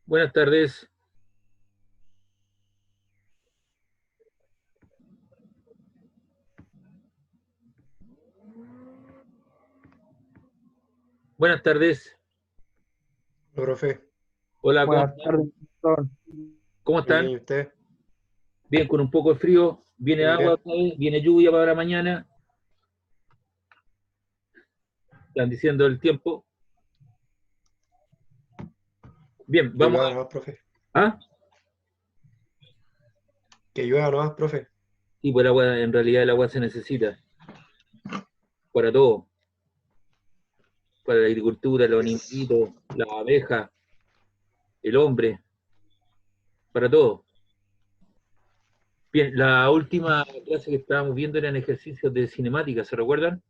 Buenas tardes. Buenas tardes. Hola, profe. Hola, Buenas tardes, doctor. ¿Cómo están? Bien, ¿y usted? Bien, con un poco de frío. Viene Bien, agua bien. otra vez, viene lluvia para mañana. Están diciendo el tiempo. Bien, Que vamos llueva nomás, profe. a... Que llueva nomás, profe. Y por agua, en realidad el agua se necesita para todo. Para la agricultura, los animalitos, las abejas, el hombre, para todo. Bien, la última clase que estábamos viendo eran ejercicios de cinemática, ¿se recuerdan?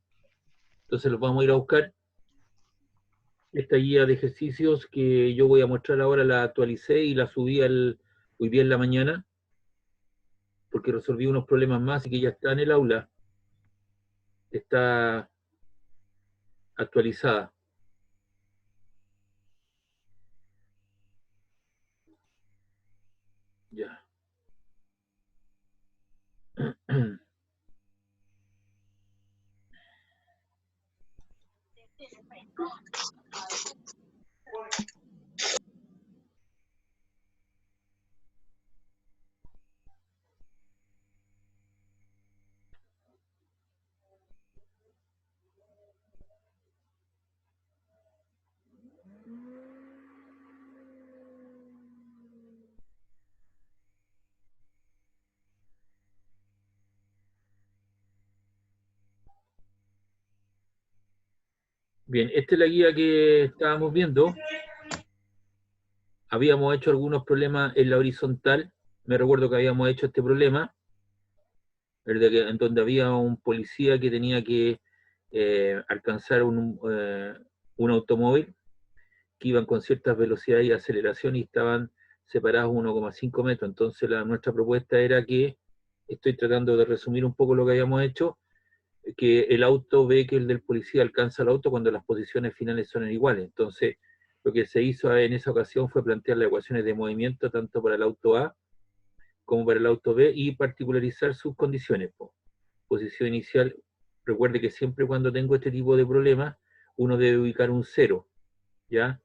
Entonces los vamos a ir a buscar. Esta guía de ejercicios que yo voy a mostrar ahora la actualicé y la subí hoy día en la mañana, porque resolví unos problemas más y que ya está en el aula. Está actualizada. Ya. Bien, esta es la guía que estábamos viendo. Habíamos hecho algunos problemas en la horizontal. Me recuerdo que habíamos hecho este problema, en donde había un policía que tenía que alcanzar un automóvil que iban con ciertas velocidades y aceleración y estaban separados 1,5 metros. Entonces nuestra propuesta era que, estoy tratando de resumir un poco lo que habíamos hecho, que el auto ve que el del policía alcanza el auto cuando las posiciones finales son iguales. Entonces, lo que se hizo en esa ocasión fue plantear las ecuaciones de movimiento tanto para el auto A como para el auto B y particularizar sus condiciones. Posición inicial, recuerde que siempre cuando tengo este tipo de problemas, uno debe ubicar un cero, ¿ya?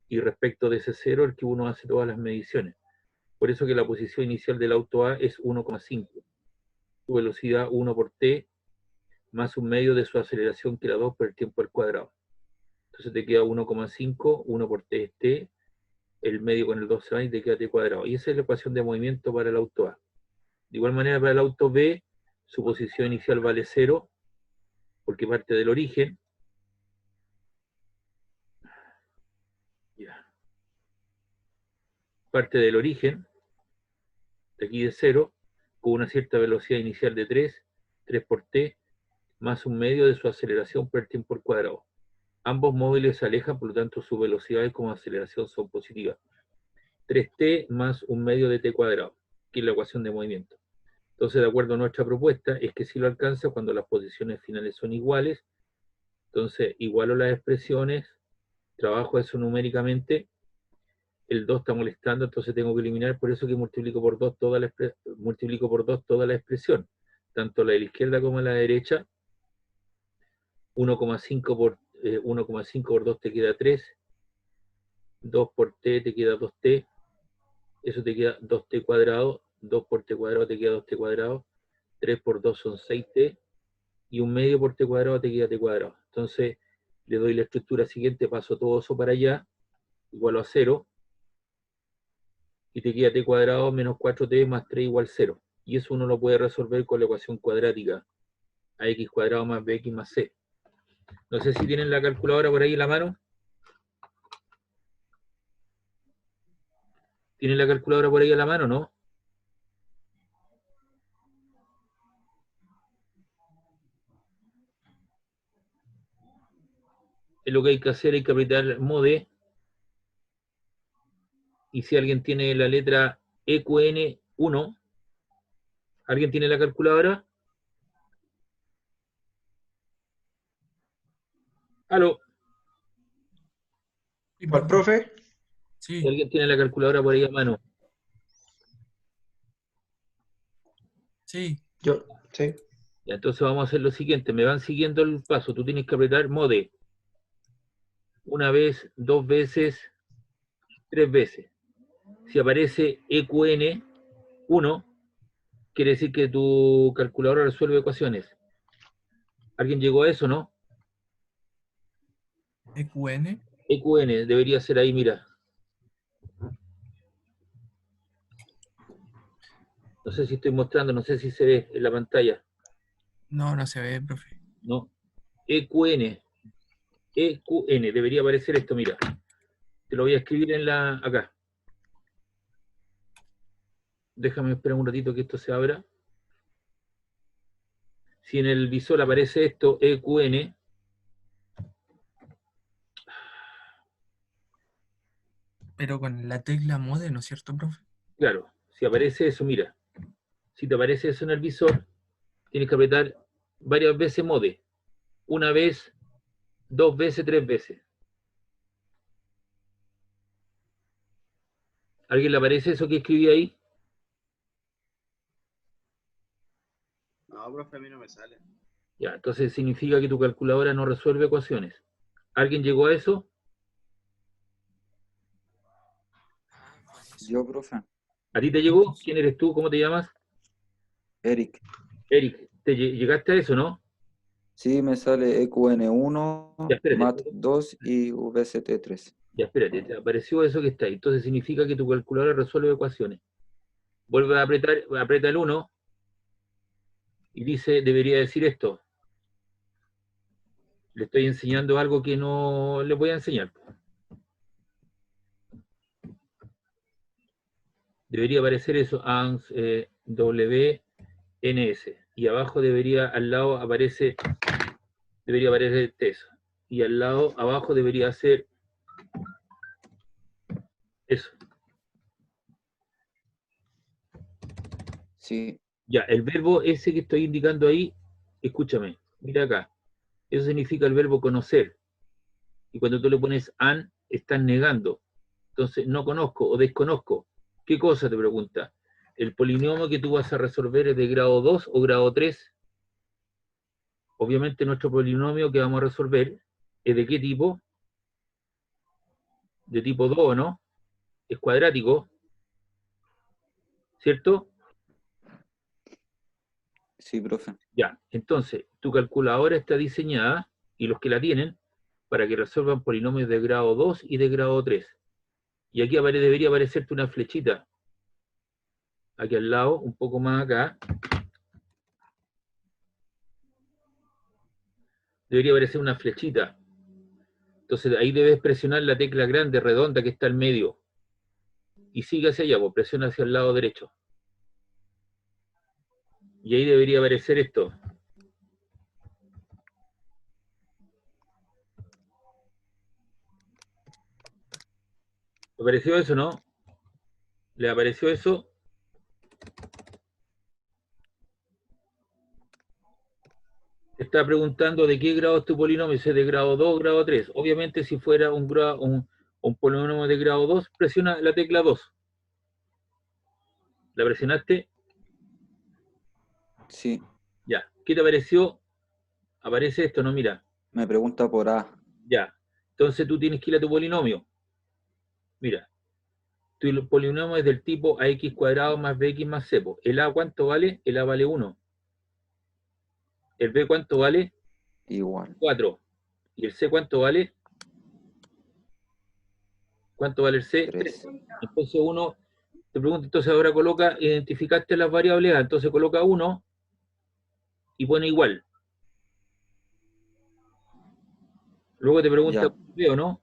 Y respecto de ese cero, el que uno hace todas las mediciones. Por eso que la posición inicial del auto A es 1,5. Su velocidad 1 por t más un medio de su aceleración que era 2 por el tiempo al cuadrado. Entonces te queda 1,5, 1 por t es t, el medio con el 2 se va y te queda t cuadrado. Y esa es la ecuación de movimiento para el auto A. De igual manera para el auto B, su posición inicial vale 0, porque parte del origen. Ya. Parte del origen, de aquí de 0, con una cierta velocidad inicial de 3 por t, más un medio de su aceleración por el tiempo al cuadrado. Ambos móviles se alejan, por lo tanto sus velocidades como aceleración son positivas. 3t más un medio de t cuadrado, que es la ecuación de movimiento. Entonces, de acuerdo a nuestra propuesta, es que si lo alcanza cuando las posiciones finales son iguales. Entonces, igualo las expresiones, trabajo eso numéricamente, el 2 está molestando, entonces tengo que eliminar, por eso que multiplico por 2 toda la expresión, tanto la de la izquierda como la de la derecha. 1,5 por 2 te queda 3, 2 por t te queda 2t, eso te queda 2t cuadrado, 2 por t cuadrado te queda 2t cuadrado, 3 por 2 son 6t, y un medio por t cuadrado te queda t cuadrado. Entonces, le doy la estructura siguiente, paso todo eso para allá, igual a 0, y te queda t cuadrado menos 4t más 3 igual 0. Y eso uno lo puede resolver con la ecuación cuadrática, ax cuadrado más bx más c. No sé si tienen la calculadora por ahí en la mano. ¿Tienen la calculadora por ahí a la mano, no? Es lo que hay que hacer, hay que apretar mode. Y si alguien tiene la letra EQN1, ¿Alguien tiene la calculadora? ¿Aló? Sí, ¿Cuál, profe. profe? Si Sí, alguien tiene la calculadora por ahí a mano. sí. Yo, sí. Ya, entonces vamos a hacer lo siguiente. Me van siguiendo el paso. Tú tienes que apretar mode. Una vez, dos veces, tres veces. Si aparece EQN 1, quiere decir que tu calculadora resuelve ecuaciones. ¿Alguien llegó a eso, no? EQN. EQN debería ser ahí, mira. No sé si estoy mostrando, no sé si se ve en la pantalla. No, no se ve, profe. No. EQN. EQN. Debería aparecer esto, mira. Te lo voy a escribir acá. Déjame esperar un ratito que esto se abra. Si en el visor aparece esto, EQN, Pero con la tecla mode, ¿no es cierto, profe? claro, si aparece eso, mira. Si te aparece eso en el visor, tienes que apretar varias veces mode. Una vez, dos veces, tres veces. ¿Alguien le aparece eso que escribí ahí? No, profe, a mí no me sale. Ya, entonces significa que tu calculadora no resuelve ecuaciones. ¿Alguien llegó a eso? Yo, profe, ¿A ti te llegó? ¿Quién eres tú? ¿Cómo te llamas? Eric. Eric, llegaste a eso, ¿no? Sí, me sale EQN1, Ya, espérate. MAT2 y VST3. Ya, espérate. Te apareció eso que está ahí. Entonces significa que tu calculadora resuelve ecuaciones. Vuelve a apretar, aprieta el 1 y dice, debería decir esto. Le estoy enseñando algo que no le voy a enseñar. Debería aparecer eso, ANS, WNS. Y abajo debería, al lado debería aparecer eso. Y al lado, abajo debería ser eso. Sí, Ya, el verbo ese que estoy indicando ahí, escúchame, mira acá. Eso significa el verbo conocer. Y cuando tú le pones an, estás negando. Entonces, no conozco o desconozco. ¿Qué cosa te pregunta? ¿El polinomio que tú vas a resolver es de grado 2 o grado 3? Obviamente nuestro polinomio que vamos a resolver es de qué tipo? De tipo 2, ¿no? Es cuadrático, ¿cierto? sí, profe. Ya, entonces, tu calculadora está diseñada, y los que la tienen, para que resuelvan polinomios de grado 2 y de grado 3. Y aquí debería aparecerte una flechita, aquí al lado, un poco más acá, debería aparecer una flechita. Entonces ahí debes presionar la tecla grande, redonda, que está al medio. Y sigue hacia allá, pues presiona hacia el lado derecho. Y ahí debería aparecer esto. ¿Le apareció eso, no? ¿Le apareció eso? Está preguntando de qué grado es tu polinomio, si es de grado 2 o grado 3. Obviamente, si fuera un polinomio de grado 2, presiona la tecla 2. ¿La presionaste? Sí, Ya. ¿Qué te apareció? Aparece esto, ¿no? Mira. me pregunta por A. Ya. Entonces tú tienes que ir a tu polinomio. Mira. Tu polinomio es del tipo ax cuadrado más bx más c. ¿El a cuánto vale? El a vale 1. ¿El b cuánto vale? Igual. 4. ¿Y el c cuánto vale? ¿Cuánto vale el c? 3. 3. Entonces uno te pregunta, entonces ahora coloca, identificaste las variables A, entonces coloca 1 y pone igual. Luego te pregunta Ya. B o no,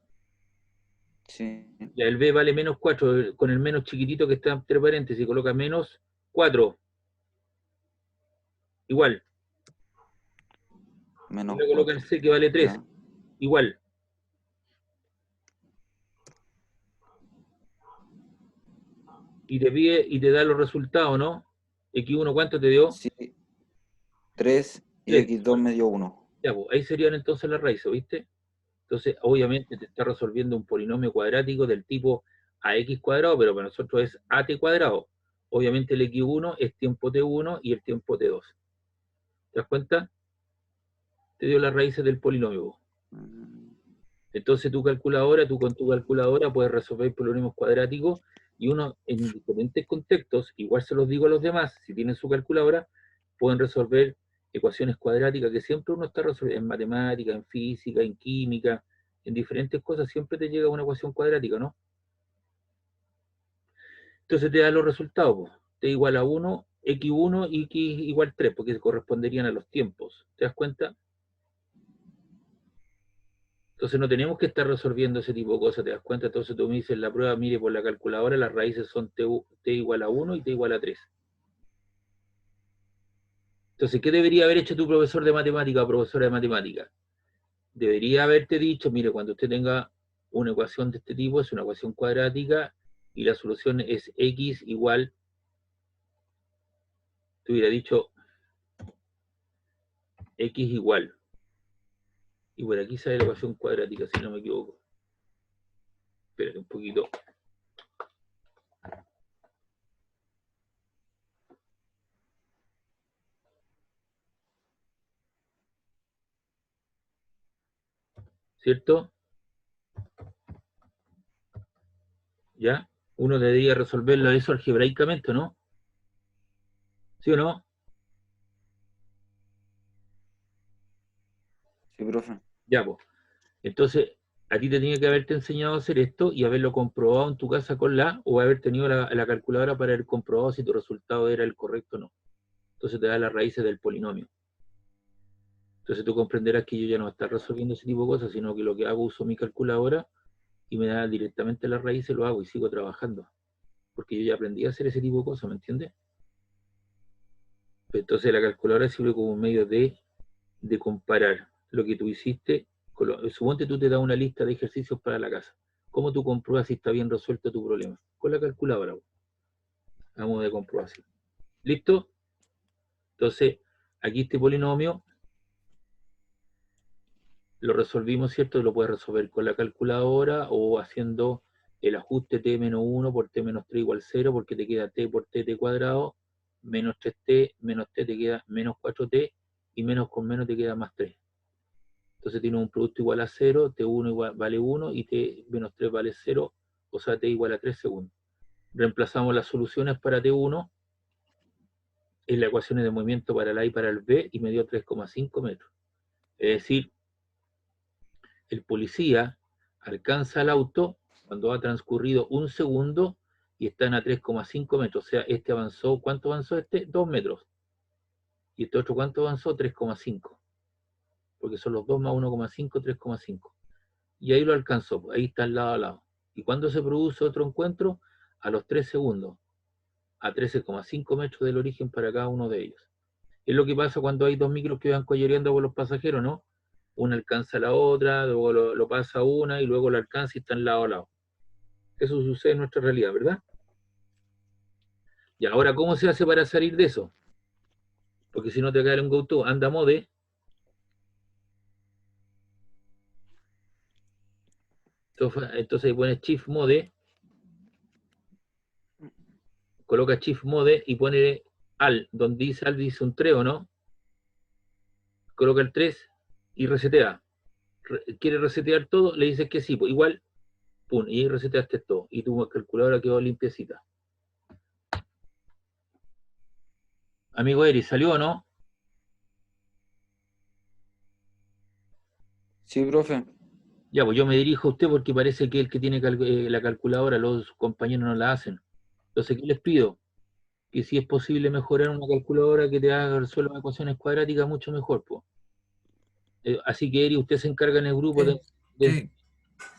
Sí. ya el B vale menos 4, con el menos chiquitito que está entre paréntesis, coloca menos 4, igual. Y Menos luego coloca el 4. C que vale 3, Ya. igual. Y te pide y te da los resultados, ¿no? X1, ¿cuánto te dio? Sí. 3 y Tres. X2 me dio 1. Ya, pues, ahí serían entonces las raíces, ¿viste? Entonces, obviamente te está resolviendo un polinomio cuadrático del tipo ax cuadrado, pero para nosotros es at cuadrado. Obviamente el x1 es tiempo t1 y el tiempo t2. ¿Te das cuenta? Te dio las raíces del polinomio. Entonces tú con tu calculadora puedes resolver polinomios cuadráticos y uno en diferentes contextos, igual se los digo a los demás, si tienen su calculadora, pueden resolver ecuaciones cuadráticas que siempre uno está resolviendo en matemática, en física, en química, en diferentes cosas, siempre te llega una ecuación cuadrática, ¿no? Entonces te da los resultados, pues. T igual a 1, x1 y x igual 3, porque corresponderían a los tiempos. ¿Te das cuenta? Entonces no tenemos que estar resolviendo ese tipo de cosas, ¿te das cuenta? Entonces tú me dices en la prueba, mire, por la calculadora las raíces son t igual a 1 y t igual a 3. Entonces, ¿qué debería haber hecho tu profesor de matemática o profesora de matemática? Debería haberte dicho, mire, cuando usted tenga una ecuación de este tipo, es una ecuación cuadrática y la solución es x igual, te hubiera dicho x igual. Y por aquí sale la ecuación cuadrática, si no me equivoco. Espérate un poquito. ¿Cierto? ¿Ya? Uno debería resolverlo eso algebraicamente, ¿no? ¿Sí o no? Sí, profe. Ya, pues. Entonces, a ti te tenía que haberte enseñado a hacer esto y haberlo comprobado en tu casa con o haber tenido la calculadora para haber comprobado si tu resultado era el correcto o no. Entonces te da las raíces del polinomio. Entonces tú comprenderás que yo ya no estoy resolviendo ese tipo de cosas, sino que lo que hago, uso mi calculadora y me da directamente las raíces, lo hago y sigo trabajando. Porque yo ya aprendí a hacer ese tipo de cosas, ¿me entiendes? Entonces la calculadora sirve como un medio de comparar lo que tú hiciste. Suponte tú te das una lista de ejercicios para la casa. ¿Cómo tú compruebas si está bien resuelto tu problema? Con la calculadora. Vamos de comprobación. ¿Listo? Entonces, aquí este polinomio lo resolvimos, ¿cierto? Lo puedes resolver con la calculadora o haciendo el ajuste t menos 1 por t menos 3 igual 0, porque te queda t por t cuadrado, menos 3t, menos t te queda menos 4t, y menos con menos te queda más 3. Entonces tienes un producto igual a 0, t1 vale 1 y t menos 3 vale 0, o sea, t igual a 3 segundos. Reemplazamos las soluciones para t1 en las ecuaciones de movimiento para el A y para el B y me dio 3,5 metros. Es decir, el policía alcanza el auto cuando ha transcurrido un segundo y están a 3,5 metros. O sea, este avanzó, ¿cuánto avanzó este? 2 metros. Y este otro, ¿cuánto avanzó? 3,5. Porque son los 2 más 1,5, 3,5. Y ahí lo alcanzó, ahí está lado a lado. ¿Y cuándo se produce otro encuentro? A los 3 segundos, a 13,5 metros del origen para cada uno de ellos. Es lo que pasa cuando hay dos micros que van coyereando con los pasajeros, ¿no? Una alcanza a la otra, luego lo pasa una y luego lo alcanza y están lado a lado. Eso sucede en nuestra realidad, ¿verdad? Y ahora, ¿cómo se hace para salir de eso? Porque si no te cae un GoTo, anda mode. Entonces pones Shift Mode, coloca Shift Mode y pone al, donde dice al dice un 3, ¿o no? Coloca el 3 y resetea. ¿Quiere resetear todo? Le dices que sí, pues igual, pum, y reseteaste todo. Y tu calculadora quedó limpiecita. Amigo Eri, ¿salió o no? Sí, profe. Ya, pues yo me dirijo a usted porque parece que el que tiene la calculadora, los compañeros no la hacen. Entonces, ¿qué les pido? Que si es posible mejorar una calculadora que te haga resuelva ecuaciones cuadráticas, mucho mejor, pues. Así que, Eri, usted se encarga en el grupo de ¿Qué,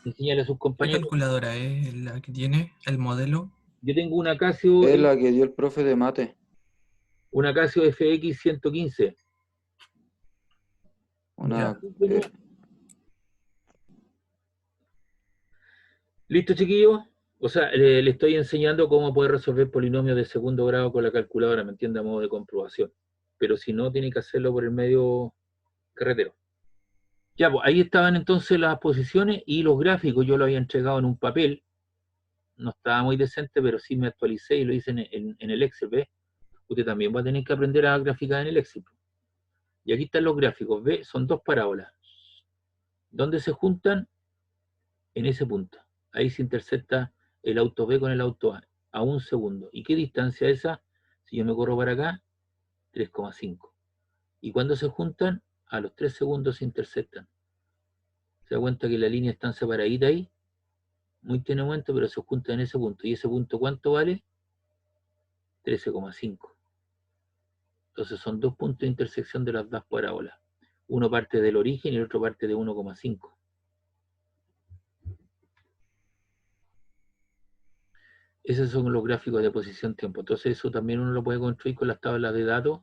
enseñarle a sus qué compañeros. calculadora es la que tiene el modelo? Yo tengo una Casio, Es la que dio el profe de mate. FX 115. Una, ¿Listo, chiquillos? O sea, le estoy enseñando cómo poder resolver polinomios de segundo grado con la calculadora, ¿me entiende? A modo de comprobación. Pero si no, tiene que hacerlo por el medio carretero. Ya, pues ahí estaban entonces las posiciones y los gráficos. Yo lo había entregado en un papel. No estaba muy decente, pero sí me actualicé y lo hice en el Excel, ¿ve? Usted también va a tener que aprender a graficar en el Excel. Y aquí están los gráficos, ¿ve? Son dos parábolas. ¿Dónde se juntan? En ese punto. Ahí se intersecta el auto B con el auto A 1 segundo. ¿Y qué distancia es esa? Si yo me corro para acá, 3,5. ¿Y cuando se juntan? A los 3 segundos se intersectan. ¿Se da cuenta que las líneas están separaditas ahí? Muy tenuamente, pero se juntan en ese punto. ¿Y ese punto cuánto vale? 13,5. Entonces son dos puntos de intersección de las dos parábolas. Uno parte del origen y el otro parte de 1,5. Esos son los gráficos de posición-tiempo. Entonces eso también uno lo puede construir con las tablas de datos,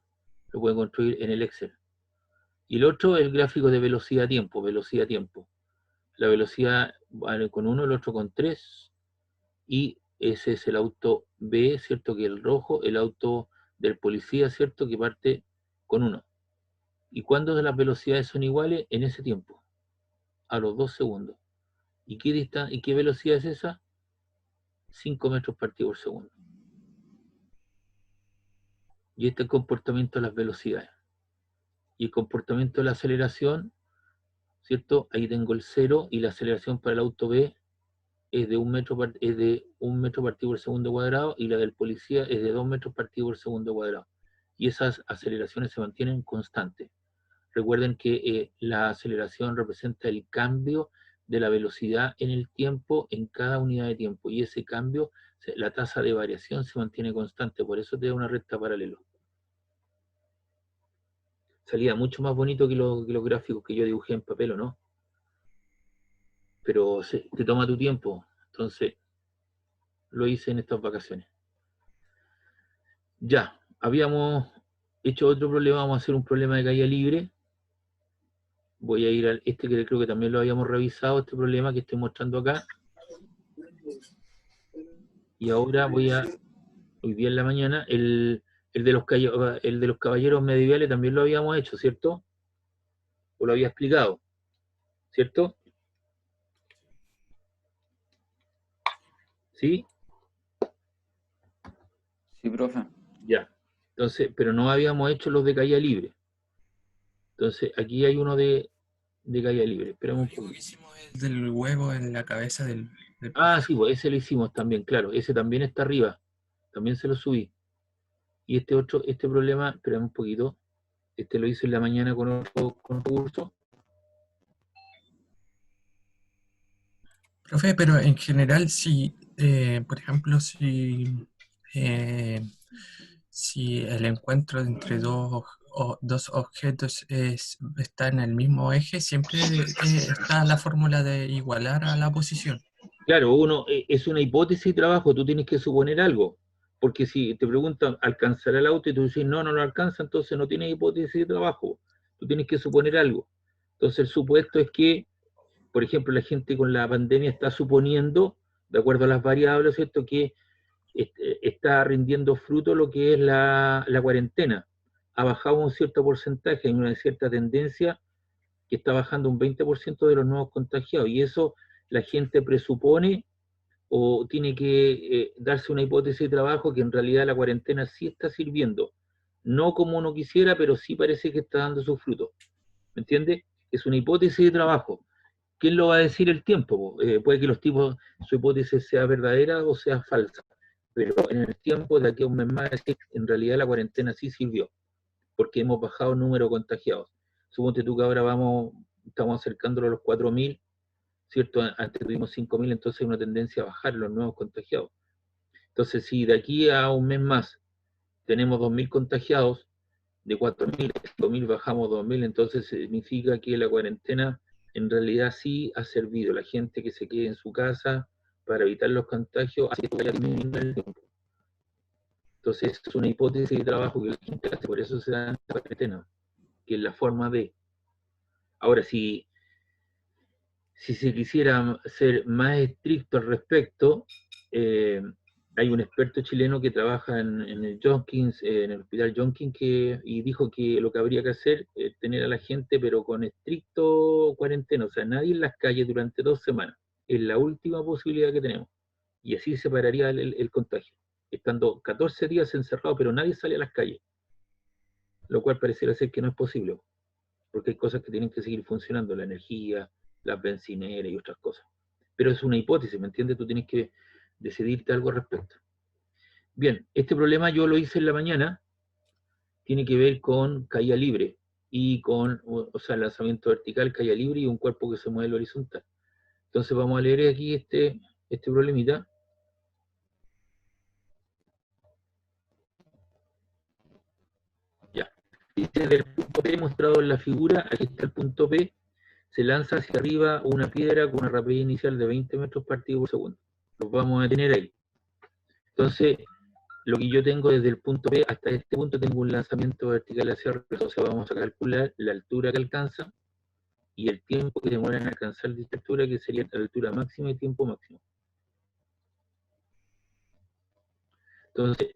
lo puede construir en el Excel. Y el otro es el gráfico de velocidad-tiempo, velocidad-tiempo. La velocidad vale con 1, el otro con 3, y ese es el auto B, ¿cierto? Que es el rojo, el auto del policía, ¿cierto? Que parte con 1. ¿Y cuándo las velocidades son iguales? En ese tiempo, a los 2 segundos. ¿Y qué velocidad es esa? 5 metros partido por segundo. Y este es el comportamiento de las velocidades. Y el comportamiento de la aceleración, ¿cierto? Ahí tengo el 0 y la aceleración para el auto B es de 1 metro, partido por segundo cuadrado, y la del policía es de 2 metros partido por segundo cuadrado. Y esas aceleraciones se mantienen constantes. Recuerden que la aceleración representa el cambio de la velocidad en el tiempo en cada unidad de tiempo, y ese cambio, la tasa de variación se mantiene constante, por eso te da una recta paralela. Salía mucho más bonito que los gráficos que yo dibujé en papel, ¿o no? Pero te toma tu tiempo, entonces lo hice en estas vacaciones. Ya, habíamos hecho otro problema, vamos a hacer un problema de caída libre. Voy a ir al que creo que también lo habíamos revisado, este problema que estoy mostrando acá. Y ahora hoy día en la mañana, el de los caballeros medievales también lo habíamos hecho, ¿cierto? O lo había explicado, ¿cierto? ¿Sí? Sí, profe. Ya. Entonces, pero no habíamos hecho los de caída libre. Entonces, aquí hay uno de caída libre. Esperamos un Lo único poco. que hicimos es el del huevo en la cabeza del Ah, profe. sí, pues ese lo hicimos también, claro. Ese también está arriba. También se lo subí. Y este problema, esperamos un poquito. Este lo hice en la mañana con otro curso. Profe, pero en general, si, por ejemplo, eh, si el encuentro entre dos objetos está en el mismo eje, siempre está la fórmula de igualar a la posición. Claro, es una hipótesis de trabajo, tú tienes que suponer algo. Porque si te preguntan, ¿alcanzará el auto? Y tú dices, no, no lo alcanza, entonces no tienes hipótesis de trabajo. Tú tienes que suponer algo. Entonces el supuesto es que, por ejemplo, la gente con la pandemia está suponiendo, de acuerdo a las variables, ¿cierto?, que está rindiendo fruto lo que es la cuarentena. Ha bajado un cierto porcentaje, hay una cierta tendencia que está bajando un 20% de los nuevos contagiados, y eso la gente presupone o tiene que darse una hipótesis de trabajo que en realidad la cuarentena sí está sirviendo. No como uno quisiera, pero sí parece que está dando sus frutos. ¿Me entiende? Es una hipótesis de trabajo. ¿Quién lo va a decir? El tiempo? Puede que su hipótesis sea verdadera o sea falsa, pero en el tiempo, de aquí a un mes más, en realidad la cuarentena sí sirvió, porque hemos bajado el número de contagiados. Suponte tú que ahora estamos acercándonos a los 4.000, ¿cierto? Antes tuvimos 5.000, entonces hay una tendencia a bajar los nuevos contagiados. Entonces, si de aquí a un mes más tenemos 2.000 contagiados, de 4.000 a 5.000 bajamos 2.000, entonces significa que la cuarentena en realidad sí ha servido. La gente que se quede en su casa para evitar los contagios, así que vaya disminuyendo el tiempo. Entonces, es una hipótesis de trabajo que la gente hace, por eso se da la cuarentena, que es la forma de. Ahora, si se quisiera ser más estricto al respecto, hay un experto chileno que trabaja en el Jonkins, en el hospital Jonkins, y dijo que lo que habría que hacer es tener a la gente, pero con estricto cuarentena, o sea, nadie en las calles durante 2 semanas. Es la última posibilidad que tenemos. Y así se pararía el contagio, estando 14 días encerrado, pero nadie sale a las calles, lo cual pareciera ser que no es posible, porque hay cosas que tienen que seguir funcionando, la energía, las bencineras y otras cosas. Pero es una hipótesis, ¿me entiendes? Tú tienes que decidirte algo al respecto. Bien, este problema yo lo hice en la mañana, tiene que ver con caída libre y con, o sea, lanzamiento vertical, caída libre y un cuerpo que se mueve horizontal. Entonces vamos a leer aquí este problemita. Ya. Dice del punto P mostrado en la figura, aquí está el punto P, se lanza hacia arriba una piedra con una rapidez inicial de 20 metros partido por segundo. Los vamos a tener ahí. Entonces, lo que yo tengo desde el punto P hasta este punto, tengo un lanzamiento vertical hacia arriba, entonces vamos a calcular la altura que alcanza y el tiempo que demora en alcanzar dicha altura, que sería la altura máxima y tiempo máximo. Entonces,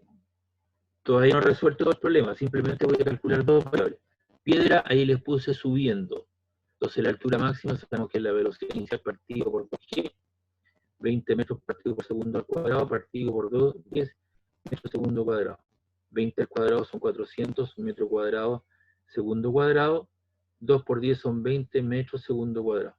todavía no he resuelto todo el problema, simplemente voy a calcular dos variables. Piedra, ahí les puse subiendo. Entonces, la altura máxima sabemos que es la velocidad inicial partido por 2g, 20 metros partido por segundo al cuadrado, partido por 2, 10 metros segundo cuadrado. 20 al cuadrado son 400 metros cuadrados segundo cuadrado. 2 por 10 son 20 metros segundo cuadrado.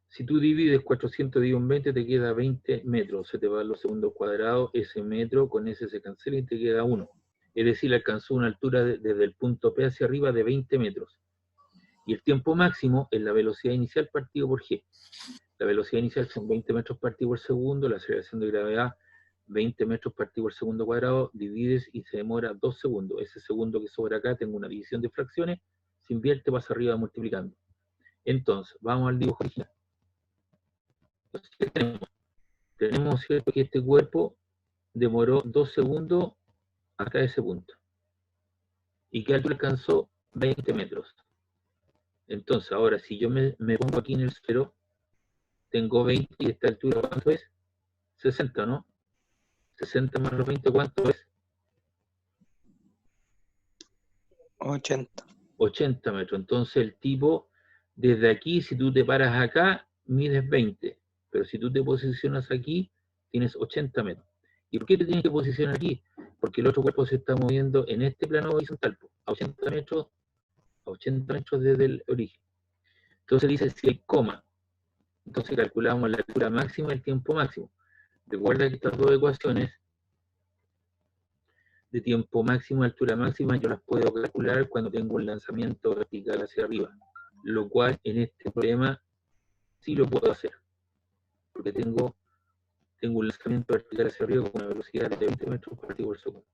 Si tú divides 400 dividido en 20, te queda 20 metros. Se te van los segundos cuadrados, ese metro con ese se cancela y te queda 1. Es decir, alcanzó una altura desde el punto P hacia arriba de 20 metros. Y el tiempo máximo es la velocidad inicial partido por g. La velocidad inicial son 20 metros partido por segundo, la aceleración de gravedad 20 metros partido por segundo cuadrado, divides y se demora 2 segundos. Ese segundo que sobra acá, tengo una división de fracciones, se invierte, pasa arriba multiplicando. Entonces, vamos al dibujo original. Entonces, ¿qué tenemos? Tenemos, ¿cierto?, que este cuerpo demoró 2 segundos hasta ese punto. ¿Y qué altura alcanzó? 20 metros. Entonces, ahora, si yo me pongo aquí en el cero, tengo 20 y esta altura, ¿cuánto es? 60, ¿no? 60 más los 20, ¿cuánto es? 80. 80 metros. Entonces el tipo, desde aquí, si tú te paras acá, mides 20. Pero si tú te posicionas aquí, tienes 80 metros. ¿Y por qué te tienes que posicionar aquí? Porque el otro cuerpo se está moviendo en este plano horizontal, a 80 metros, desde el origen. Entonces dice, si hay coma, entonces calculamos la altura máxima y el tiempo máximo. Recuerda que estas dos ecuaciones de tiempo máximo y altura máxima yo las puedo calcular cuando tengo un lanzamiento vertical hacia arriba, lo cual en este problema sí lo puedo hacer, porque tengo un lanzamiento vertical hacia arriba con una velocidad de 20 metros partido por segundo.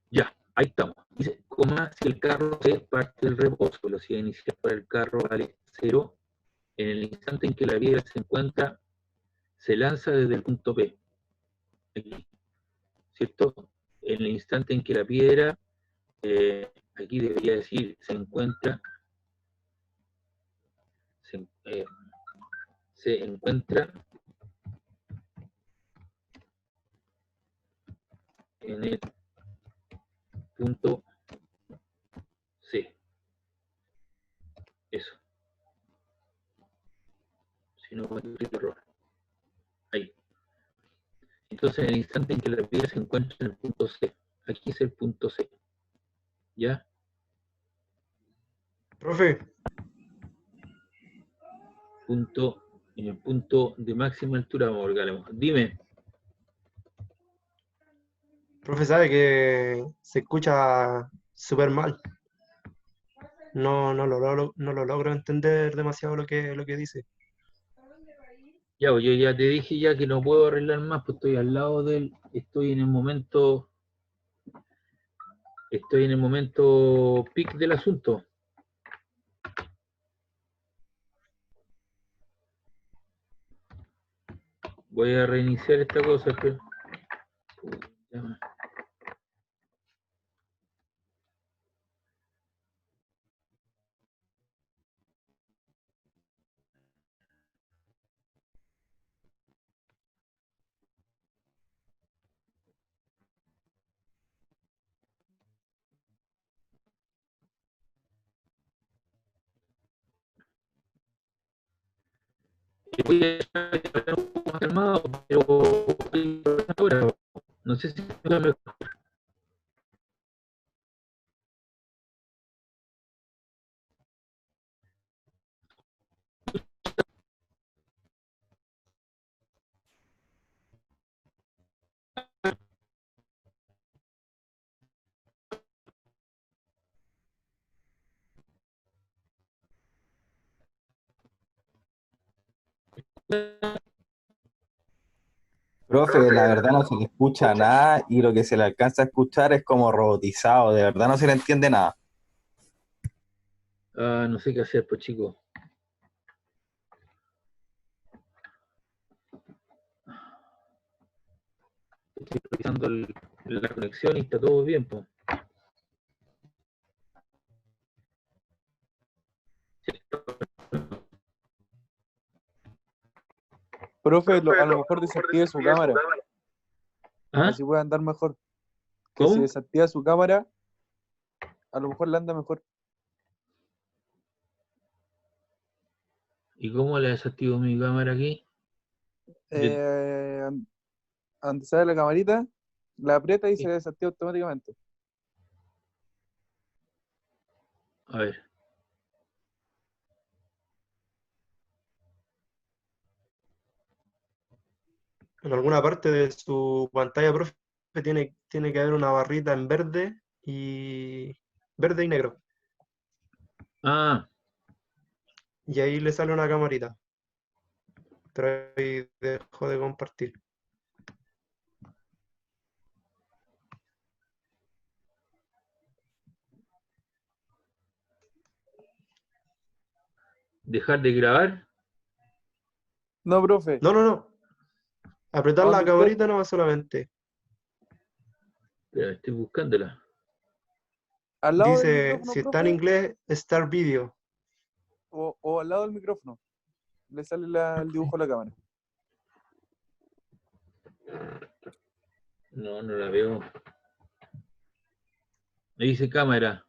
Ya, ahí estamos. Dice, coma, si el carro se parte del reposo, velocidad inicial para el carro vale 0, en el instante en que la piedra se encuentra, se lanza desde el punto P, aquí, ¿cierto? En el instante en que la piedra, aquí debería decir, se encuentra, se encuentra en el punto C. Eso. Si no cometí error. Ahí. Entonces, en el instante en que la piedra se encuentra en el punto C. Aquí es el punto C. ¿Ya? Profe, Punto, en el punto de máxima altura, Morgano. Dime. profe, sabe que se escucha súper mal. No lo logro entender demasiado lo que dice. Ya, pues, yo ya te dije ya que no puedo arreglar más, pues estoy al lado de él, estoy en el momento peak del asunto. Voy a reiniciar esta cosa, pero... voy a estar un poco más calmado, pero ahora, no sé si me... Profe, la verdad no se le escucha nada y lo que se le alcanza a escuchar es como robotizado, de verdad no se le entiende nada. Ah, no sé qué hacer, pues chicos. Estoy revisando la conexión y está todo bien, pues. Profe, a lo mejor desactive su cámara, ¿Ah? así puede andar mejor. Que si ¿Cómo? desactiva su cámara, a lo mejor le anda mejor. ¿Y cómo le desactivo mi cámara aquí? Eh, Donde sale la camarita, la aprieta y se desactiva automáticamente. A ver. En alguna parte de su pantalla, profe, tiene que haber una barrita en verde y negro. Ah, Y ahí le sale una camarita. Pero ahí dejo de compartir. dejar de grabar. No, profe, No. Apretar ¿a la dónde usted? camarita nomás solamente. Espera, estoy buscándola. Al lado del Dice, micrófono, si está en profe, inglés, Start Video. o al lado del micrófono. Le sale el dibujo a la cámara. No, no la veo. Me dice cámara.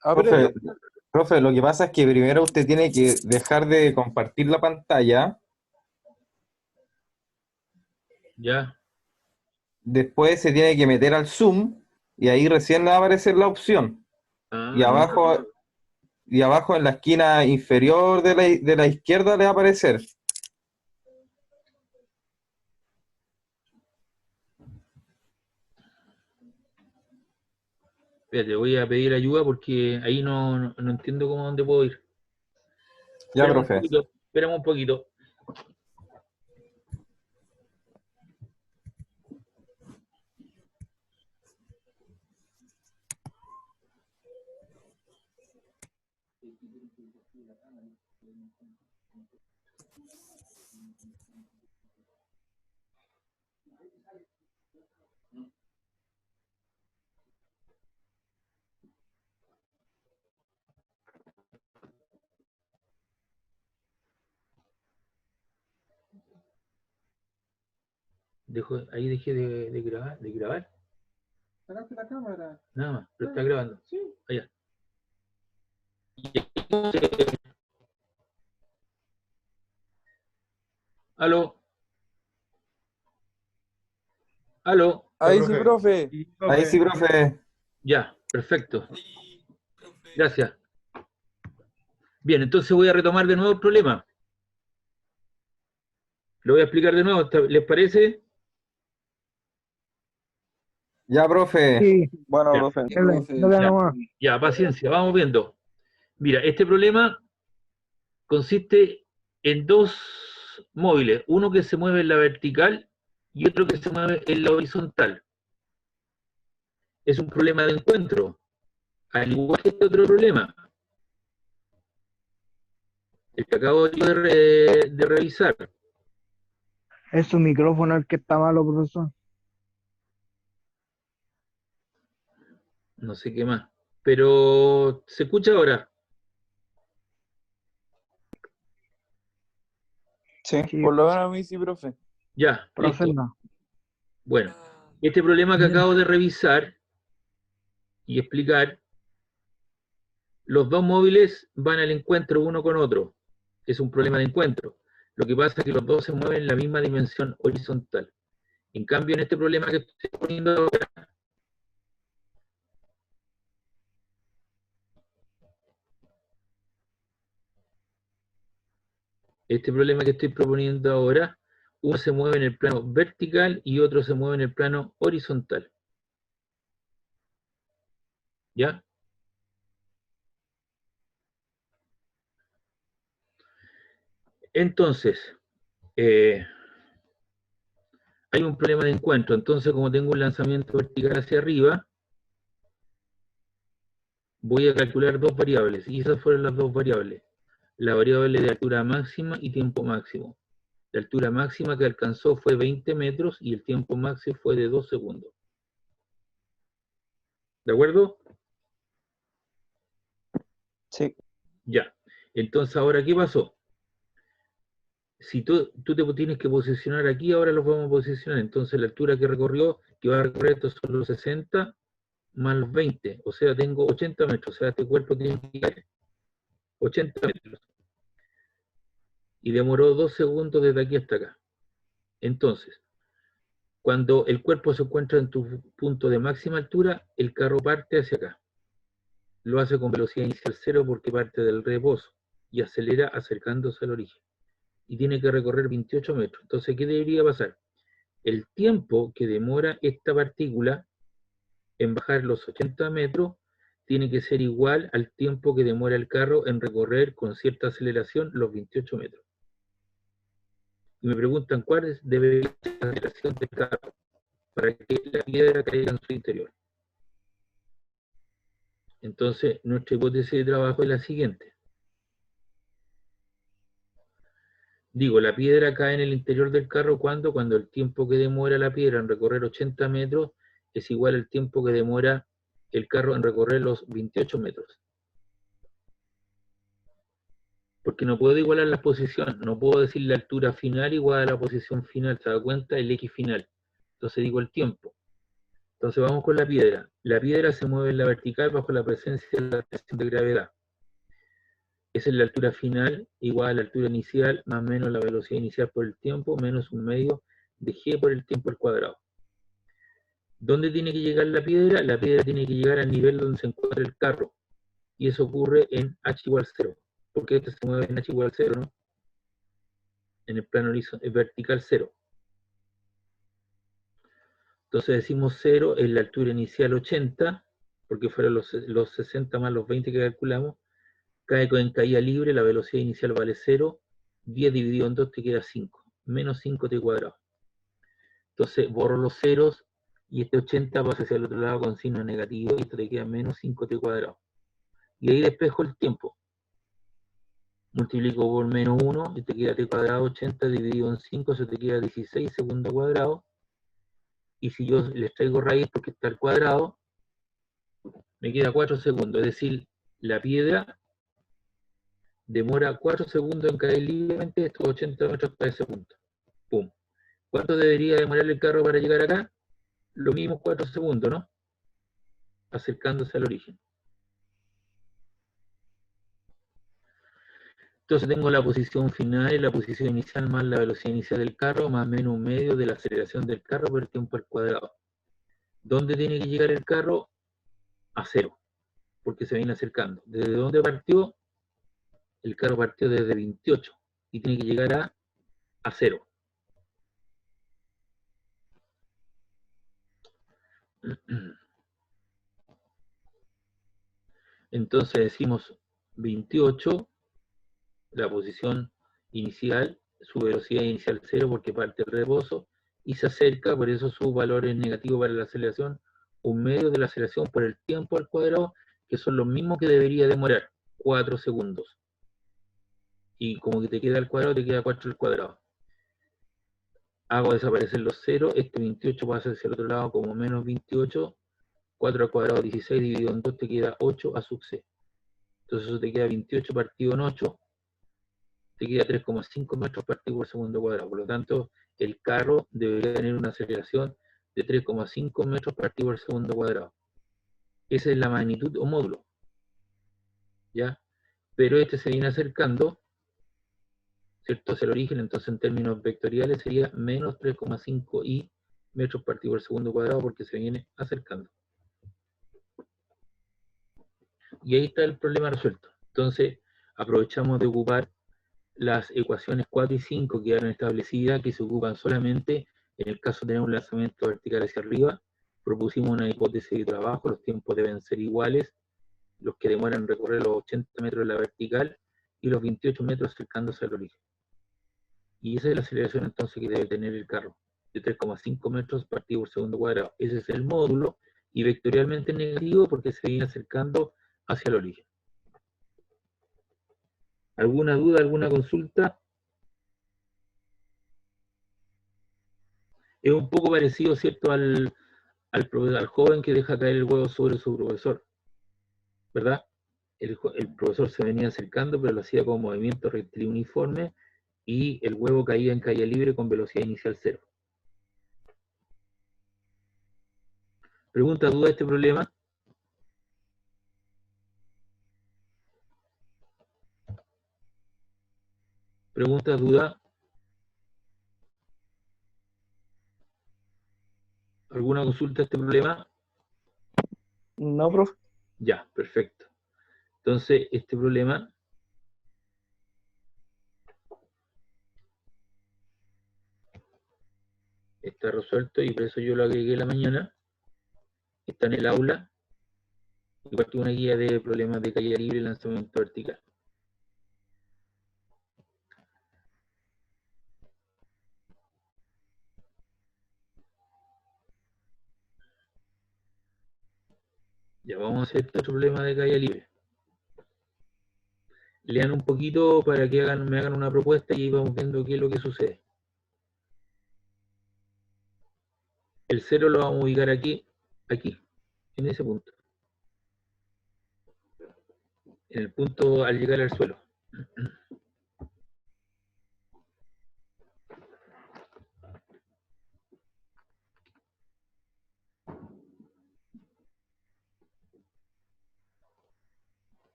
Apriete. Profe, lo que pasa es que primero usted tiene que dejar de compartir la pantalla, Ya. después se tiene que meter al Zoom y ahí recién le va a aparecer la opción. Ah, Y abajo, y abajo en la esquina inferior de la izquierda le va a aparecer. espérate, voy a pedir ayuda porque ahí no entiendo cómo dónde puedo ir. Ya, Espérame un profe. poquito, espérame un poquito. Ahí dejé de grabar. Sacaste la cámara. Nada más, pero está grabando. Sí. Allá. Aló. Aló. Ya, Ahí sí, profe. profe. Ahí sí, profe. Ya, perfecto. Gracias. Bien, entonces voy a retomar de nuevo el problema. Lo voy a explicar de nuevo, ¿les parece? Ya, profe. Sí, Bueno, Ya, profe. dale ya, nomás. ya, paciencia, vamos viendo. Mira, este problema consiste en dos móviles, uno que se mueve en la vertical y otro que se mueve en la horizontal. Es un problema de encuentro, al igual que este otro problema, el que acabo de revisar. Es su micrófono el que está malo, profesor. No sé qué más. Pero, ¿se escucha ahora? Sí, Sí, por lo menos a mí sí, profe. Ya, listo. proceda. Bueno, este problema que acabo de revisar y explicar, los dos móviles van al encuentro uno con otro. Es un problema de encuentro. Lo que pasa es que los dos se mueven en la misma dimensión horizontal. En cambio, en este problema que estoy poniendo ahora, uno se mueve en el plano vertical y otro se mueve en el plano horizontal. ¿Ya? Entonces, hay un problema de encuentro. Entonces, como tengo un lanzamiento vertical hacia arriba, voy a calcular dos variables. Y esas fueron las dos variables. La variable de altura máxima y tiempo máximo. La altura máxima que alcanzó fue 20 metros y el tiempo máximo fue de 2 segundos. ¿De acuerdo? Sí. Ya. Entonces, ahora, ¿qué pasó? Si tú te tienes que posicionar aquí, ahora los vamos a posicionar. Entonces, la altura que recorrió, que va a recorrer, estos son los 60 más los 20. O sea, tengo 80 metros. O sea, este cuerpo tiene que ir 80 metros. Y demoró 2 segundos desde aquí hasta acá. Entonces, cuando el cuerpo se encuentra en tu punto de máxima altura, el carro parte hacia acá. Lo hace con velocidad inicial 0 porque parte del reposo y acelera acercándose al origen. Y tiene que recorrer 28 metros. Entonces, ¿qué debería pasar? El tiempo que demora esta partícula en bajar los 80 metros tiene que ser igual al tiempo que demora el carro en recorrer con cierta aceleración los 28 metros. Y me preguntan cuál debe ser la aceleración del carro para que la piedra caiga en su interior. Entonces, nuestra hipótesis de trabajo es la siguiente. Digo, la piedra cae en el interior del carro cuando el tiempo que demora la piedra en recorrer 80 metros es igual al tiempo que demora el carro en recorrer los 28 metros. Porque no puedo igualar la posición, no puedo decir la altura final igual a la posición final, ¿se da cuenta? El X final. Entonces digo el tiempo. Entonces vamos con la piedra. La piedra se mueve en la vertical bajo la presencia de la atracción de gravedad. Esa es la altura final igual a la altura inicial más menos la velocidad inicial por el tiempo menos un medio de g por el tiempo al cuadrado. ¿Dónde tiene que llegar la piedra? La piedra tiene que llegar al nivel donde se encuentra el carro. Y eso ocurre en h igual 0. Porque este se mueve en h igual 0, ¿no? En el plano vertical 0. Entonces decimos 0 en la altura inicial 80, porque fueron los 60 más los 20 que calculamos. Cae en caída libre, la velocidad inicial vale 0. 10 dividido en 2 te queda 5. Menos 5t cuadrado. Entonces borro los ceros y este 80 pasa hacia el otro lado con signo negativo y esto te queda menos 5t cuadrado. Y ahí despejo el tiempo. Multiplico por menos 1 y te queda t cuadrado 80 dividido en 5, eso te queda 16 segundo cuadrado. Y si yo les traigo raíz porque está al cuadrado, me queda 4 segundos. Es decir, la piedra demora 4 segundos en caer libremente estos 80 metros para ese punto. Pum. ¿Cuánto debería demorar el carro para llegar acá? Lo mismo 4 segundos, ¿no? Acercándose al origen. Entonces tengo la posición final y la posición inicial más la velocidad inicial del carro más menos un medio de la aceleración del carro por el tiempo al cuadrado. ¿Dónde tiene que llegar el carro? A 0, porque se viene acercando. ¿Desde dónde partió? El carro partió desde 28 y tiene que llegar a 0. Entonces decimos 28, la posición inicial, su velocidad inicial 0 porque parte el reposo, y se acerca, por eso su valor es negativo para la aceleración, un medio de la aceleración por el tiempo al cuadrado, que son los mismos que debería demorar, 4 segundos. Y como que te queda al cuadrado, te queda 4 al cuadrado. Hago desaparecer los ceros, este 28 pasa hacia el otro lado como menos 28, 4 al cuadrado 16 dividido en 2 te queda 8 a sub c. Entonces eso te queda 28 partido en 8, te queda 3,5 metros partido por segundo cuadrado. Por lo tanto, el carro debería tener una aceleración de 3,5 metros partido por segundo cuadrado. Esa es la magnitud o módulo. ¿Ya? Pero este se viene acercando ¿cierto? Hacia el origen, entonces en términos vectoriales sería menos 3,5 i metros partido por segundo cuadrado porque se viene acercando. Y ahí está el problema resuelto. Entonces, aprovechamos de ocupar las ecuaciones 4 y 5 que quedaron establecidas, que se ocupan solamente en el caso de tener un lanzamiento vertical hacia arriba. Propusimos una hipótesis de trabajo, los tiempos deben ser iguales, los que demoran en recorrer los 80 metros de la vertical y los 28 metros acercándose al origen. Y esa es la aceleración entonces que debe tener el carro, de 3,5 metros partido por segundo cuadrado. Ese es el módulo, y vectorialmente negativo porque se viene acercando hacia el origen. ¿Alguna duda, alguna consulta? Es un poco parecido, ¿cierto?, al joven que deja caer el huevo sobre su profesor, ¿verdad? El profesor se venía acercando, pero lo hacía con movimiento rectilíneo uniforme y el huevo caía en caída libre con velocidad inicial 0. ¿Pregunta, duda de este problema? ¿Pregunta, duda? ¿Alguna consulta a este problema? No, profe. Ya, perfecto. Entonces, este problema está resuelto y por eso yo lo agregué en la mañana. Está en el aula. Igual que una guía de problemas de caída libre y lanzamiento vertical. Ya vamos a hacer este otro problema de caída libre. Lean un poquito para que me hagan una propuesta y vamos viendo qué es lo que sucede. El 0 lo vamos a ubicar aquí, en ese punto. En el punto al llegar al suelo.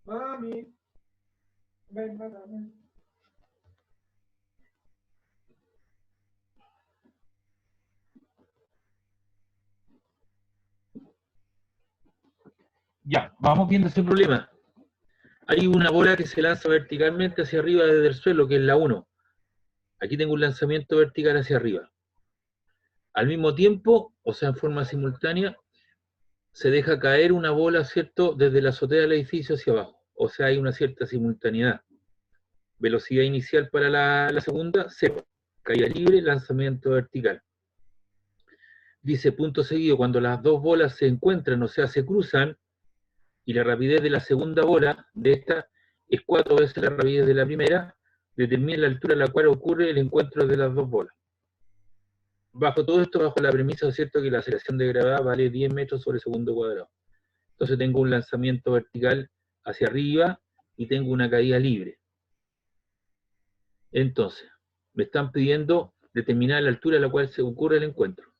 Mami, ven, ven. Ya, vamos viendo ese problema. Hay una bola que se lanza verticalmente hacia arriba desde el suelo, que es la 1. Aquí tengo un lanzamiento vertical hacia arriba. Al mismo tiempo, o sea, en forma simultánea, se deja caer una bola, ¿cierto?, desde la azotea del edificio hacia abajo. O sea, hay una cierta simultaneidad. Velocidad inicial para la segunda, 0. Caída libre, lanzamiento vertical. Dice, punto seguido, cuando las dos bolas se encuentran, o sea, se cruzan, y la rapidez de la segunda bola de esta es 4 veces la rapidez de la primera, determina la altura a la cual ocurre el encuentro de las dos bolas. Bajo todo esto, bajo la premisa, ¿cierto?, que la aceleración de gravedad vale 10 metros sobre segundo cuadrado. Entonces tengo un lanzamiento vertical hacia arriba y tengo una caída libre. Entonces, me están pidiendo determinar la altura a la cual se ocurre el encuentro.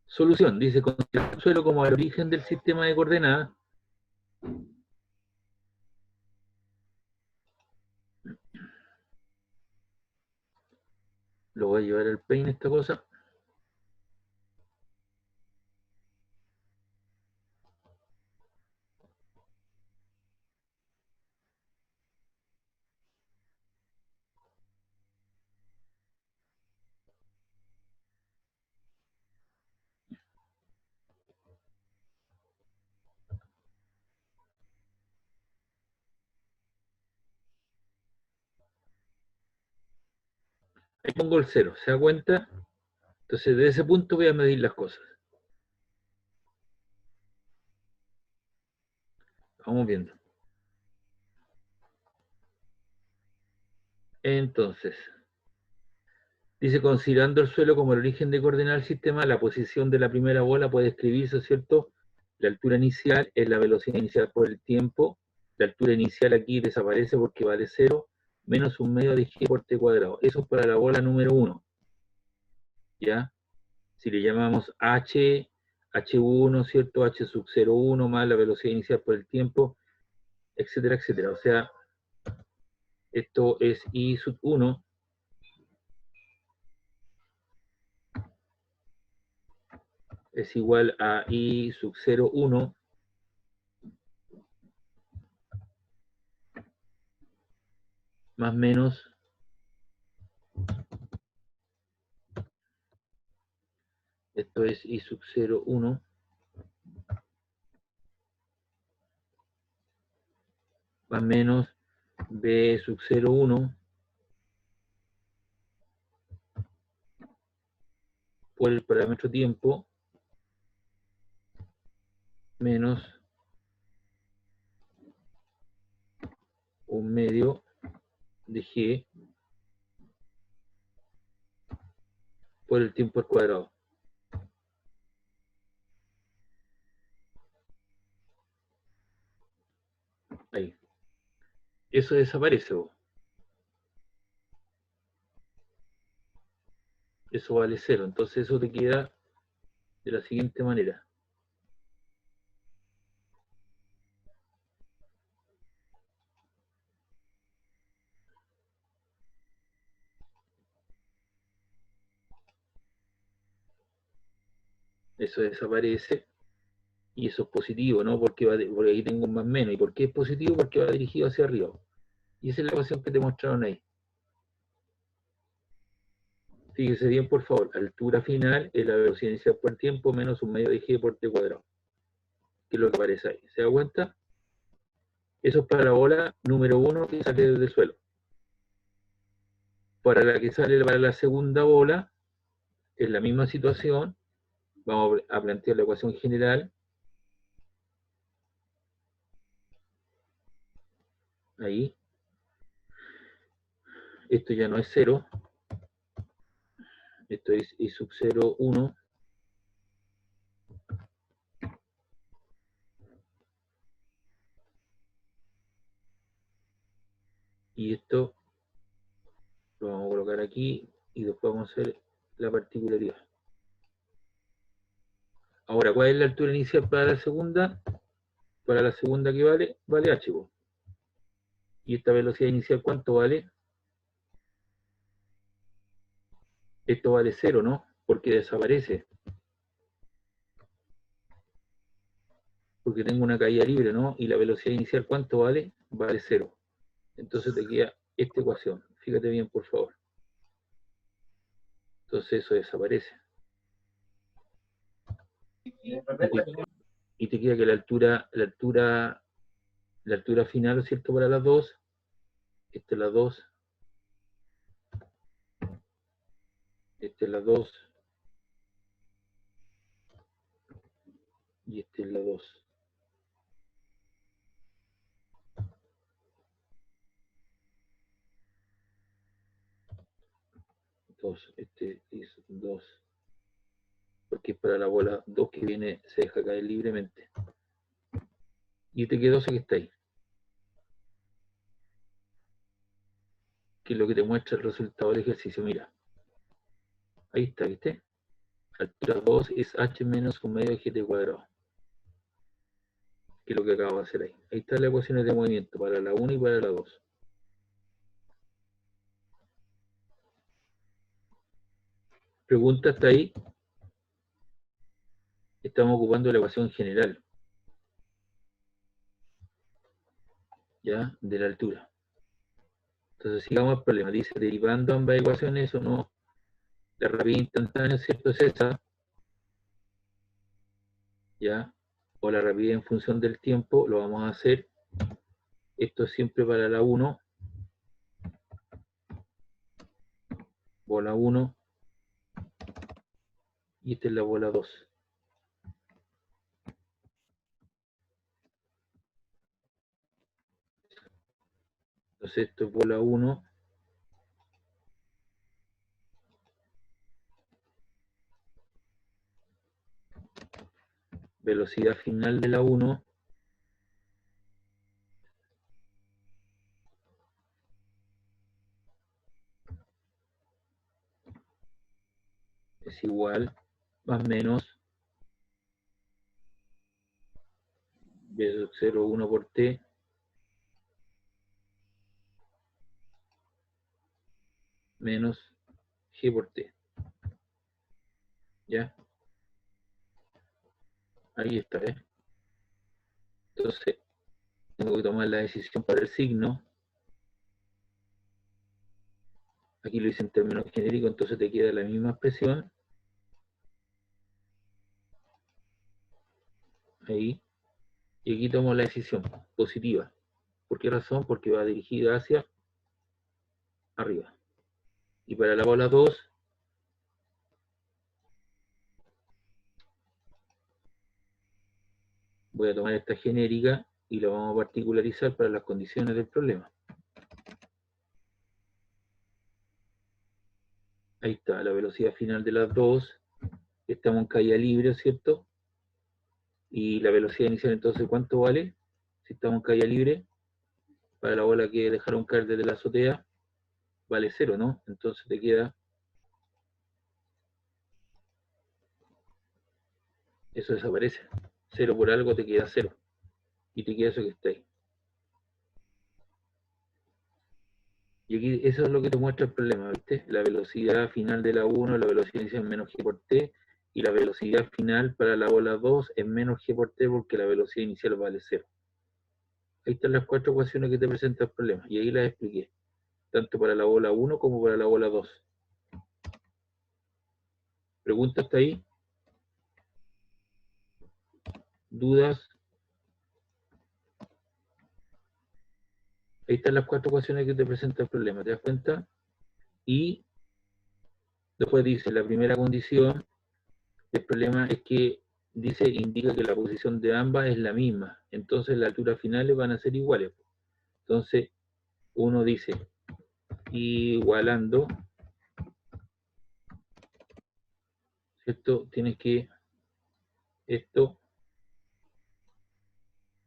Solución, dice, considera el suelo como el origen del sistema de coordenadas. Lo voy a llevar al peine esta cosa. Ahí pongo el 0, ¿se da cuenta? Entonces, desde ese punto voy a medir las cosas. Vamos viendo. Entonces, dice, considerando el suelo como el origen de coordenar el sistema, la posición de la primera bola puede escribirse, ¿cierto? La altura inicial es la velocidad inicial por el tiempo. La altura inicial aquí desaparece porque vale 0, menos un medio de g por t cuadrado. Eso es para la bola número 1. ¿Ya? Si le llamamos h, h1, ¿cierto? h sub 0,1 más la velocidad inicial por el tiempo, etcétera, etcétera. O sea, esto es i sub 1 es igual a i sub 0,1 más menos esto es i sub 0,1 más menos b sub 0,1 por el parámetro tiempo menos un medio de g por el tiempo al cuadrado. Ahí. Eso desaparece. Eso vale 0. Entonces eso te queda de la siguiente manera. Eso desaparece y eso es positivo, ¿no? Porque ahí tengo un más menos. ¿Y por qué es positivo? Porque va dirigido hacia arriba. Y esa es la ecuación que te mostraron ahí. Fíjese bien, por favor. Altura final es la velocidad inicial por tiempo menos un medio de g por t cuadrado. Que es lo que aparece ahí. ¿Se da cuenta? Eso es para la bola número 1 que sale desde el suelo. Para la que sale para la segunda bola, es la misma situación. Vamos a plantear la ecuación general. Ahí. Esto ya no es 0. Esto es i sub 0,1. Y esto lo vamos a colocar aquí y después vamos a hacer la particularidad. Ahora, ¿cuál es la altura inicial para la segunda? Para la segunda que vale h. ¿Y esta velocidad inicial cuánto vale? Esto vale 0, ¿no? Porque desaparece. Porque tengo una caída libre, ¿no? Y la velocidad inicial ¿cuánto vale? Vale 0. Entonces te queda esta ecuación. Fíjate bien, por favor. Entonces eso desaparece. Y te queda que la altura final, ¿cierto? Para las dos. Esta es la 2. Esta es la 2. Y esta es la 2. 2. Este es 2. Porque es para la bola 2 que viene, se deja caer libremente. Y te quedó ese que está ahí. Que es lo que te muestra el resultado del ejercicio. Mira. Ahí está, ¿viste? Altura 2 es h menos un medio de gt cuadrado. Que es lo que acabo de hacer ahí. Ahí están las ecuaciones de movimiento para la 1 y para la 2. Pregunta hasta ahí. Estamos ocupando la ecuación general. ¿Ya? De la altura. Entonces sigamos el problema. Dice, derivando ambas ecuaciones o no, la rapidez instantánea, ¿cierto? Es esa. ¿Ya? O la rapidez en función del tiempo, lo vamos a hacer. Esto es siempre para la 1. Bola 1. Y esta es la bola 2. Entonces esto es bola 1 velocidad final de la 1 es igual más menos b sub 0, 1 por t menos g por t. ¿Ya? Ahí está, ¿eh? Entonces, tengo que tomar la decisión para el signo. Aquí lo hice en términos genéricos, entonces te queda la misma expresión. Ahí. Y aquí tomo la decisión positiva. ¿Por qué razón? Porque va dirigida hacia arriba. Y para la bola 2, voy a tomar esta genérica y la vamos a particularizar para las condiciones del problema. Ahí está, la velocidad final de las dos. Estamos en caída libre, ¿cierto? Y la velocidad inicial, entonces, ¿cuánto vale? Si estamos en caída libre, para la bola que dejaron caer desde la azotea, vale 0, ¿no? Entonces te queda... Eso desaparece. 0 por algo te queda 0. Y te queda eso que está ahí. Y aquí eso es lo que te muestra el problema, ¿viste? La velocidad final de la 1, la velocidad inicial es menos g por t, y la velocidad final para la bola 2 es menos g por t porque la velocidad inicial vale 0. Ahí están las 4 ecuaciones que te presenta el problema, y ahí las expliqué, tanto para la bola 1 como para la bola 2. ¿Preguntas hasta ahí? ¿Dudas? Ahí están las 4 ecuaciones que te presenta el problema, ¿te das cuenta? Y después dice, la primera condición del problema es que indica que la posición de ambas es la misma, entonces las alturas finales van a ser iguales. Entonces, uno dice, igualando, ¿cierto? Tienes que,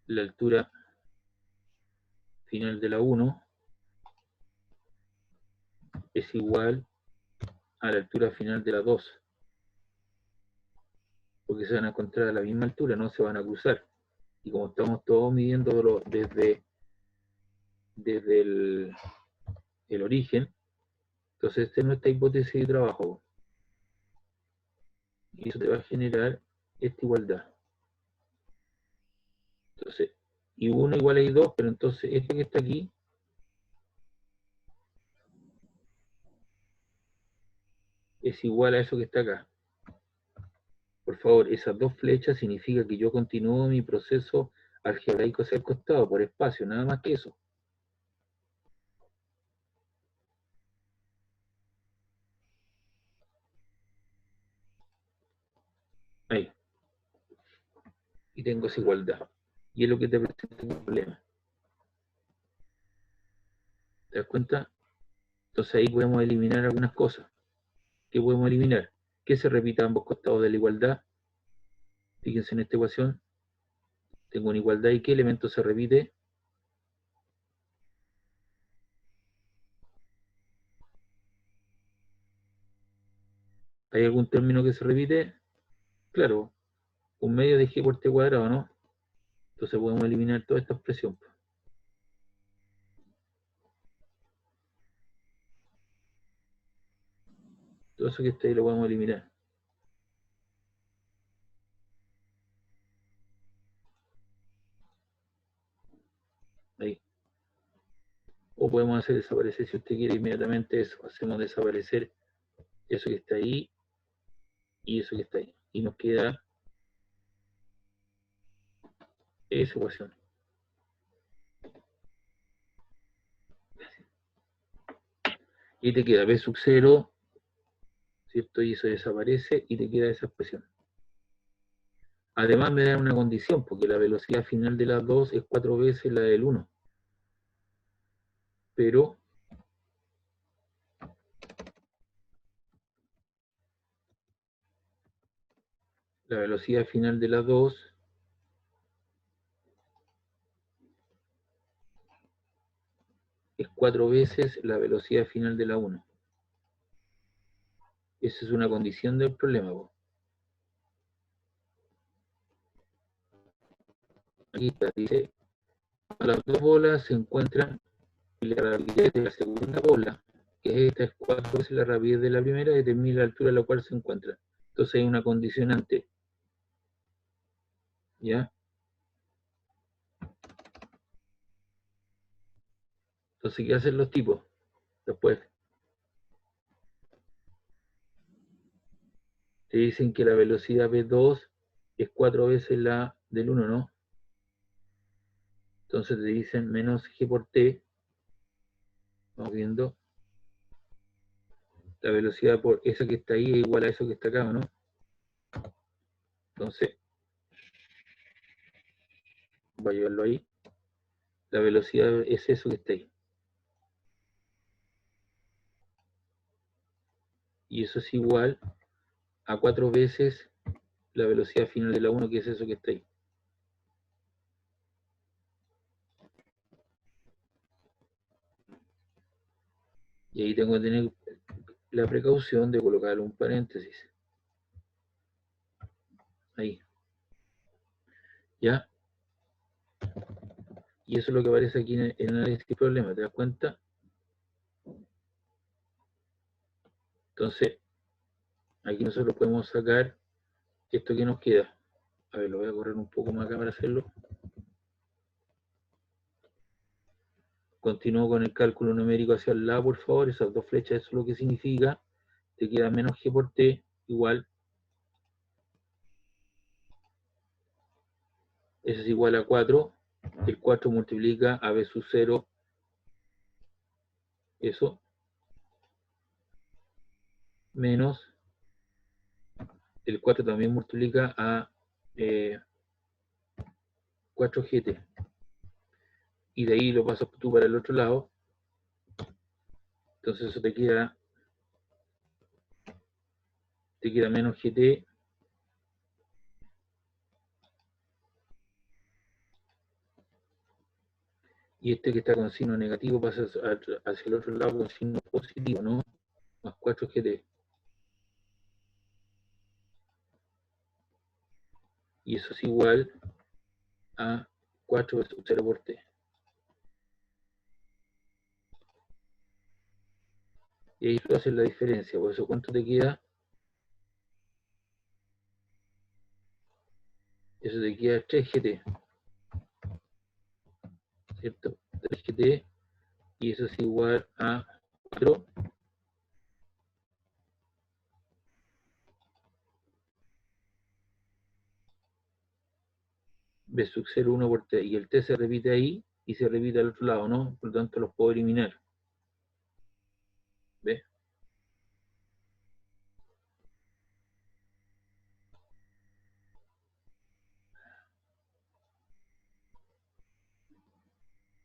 la altura final de la 1 es igual a la altura final de la 2. Porque se van a encontrar a la misma altura, no se van a cruzar. Y como estamos todos midiendo desde el origen, entonces esta es nuestra hipótesis de trabajo. Y eso te va a generar esta igualdad. Entonces, y 1 igual a I2, pero entonces este que está aquí es igual a eso que está acá. Por favor, esas dos flechas significa que yo continúo mi proceso algebraico hacia el costado, por espacio, nada más que eso. Ahí. Y tengo esa igualdad. Y es lo que te presenta el problema. ¿Te das cuenta? Entonces ahí podemos eliminar algunas cosas. ¿Qué podemos eliminar? Que se repita ambos costados de la igualdad. Fíjense en esta ecuación. Tengo una igualdad y ¿qué elemento se repite? ¿Hay algún término que se repite? Claro, un medio de g por t cuadrado, ¿no? Entonces podemos eliminar toda esta expresión. Todo eso que está ahí lo podemos eliminar. Ahí. O podemos hacer desaparecer, si usted quiere, inmediatamente eso. Hacemos desaparecer eso que está ahí y eso que está ahí. Y nos queda esa ecuación. Y te queda b sub 0, ¿cierto? Y eso desaparece y te queda esa expresión. Además me da una condición, porque la velocidad final de las dos es 4 veces la del 1. Pero la velocidad final de las dos es 4 veces la velocidad final de la 1. Esa es una condición del problema, po. Aquí está, dice, las dos bolas se encuentran y la rapidez de la segunda bola, que esta es 4 veces la rapidez de la primera, determina la altura a la cual se encuentra. Entonces hay una condicionante. ¿Ya? Entonces, ¿qué hacen los tipos? Después te dicen que la velocidad V2 es 4 veces la del 1, ¿no? Entonces te dicen menos G por T. Vamos viendo. La velocidad por esa que está ahí es igual a eso que está acá, ¿no? Entonces, voy a llevarlo ahí. La velocidad es eso que está ahí. Y eso es igual a 4 veces la velocidad final de la 1, que es eso que está ahí. Y ahí tengo que tener la precaución de colocar un paréntesis. Ahí. ¿Ya? Y eso es lo que aparece aquí en el análisis de problema, ¿te das cuenta? Entonces, aquí nosotros podemos sacar esto que nos queda. A ver, lo voy a correr un poco más acá para hacerlo. Continúo con el cálculo numérico hacia el lado, por favor. Esas dos flechas, eso es lo que significa. Te queda menos G por T igual. Eso es igual a 4. El 4 multiplica a B sub 0. Eso. Menos. El 4 también multiplica a 4GT. Y de ahí lo pasas tú para el otro lado. Entonces eso te queda menos GT. Y este que está con signo negativo pasa hacia el otro lado con signo positivo, ¿no? Más 4GT. Y eso es igual a 4 veces 0 por T. Y ahí tú haces la diferencia. Por eso, ¿cuánto te queda? Eso te queda 3GT. ¿Cierto? 3GT. Y eso es igual a 4 B sub 0, 1 por T. Y el T se repite ahí y se repite al otro lado, ¿no? Por lo tanto, los puedo eliminar. ¿Ves?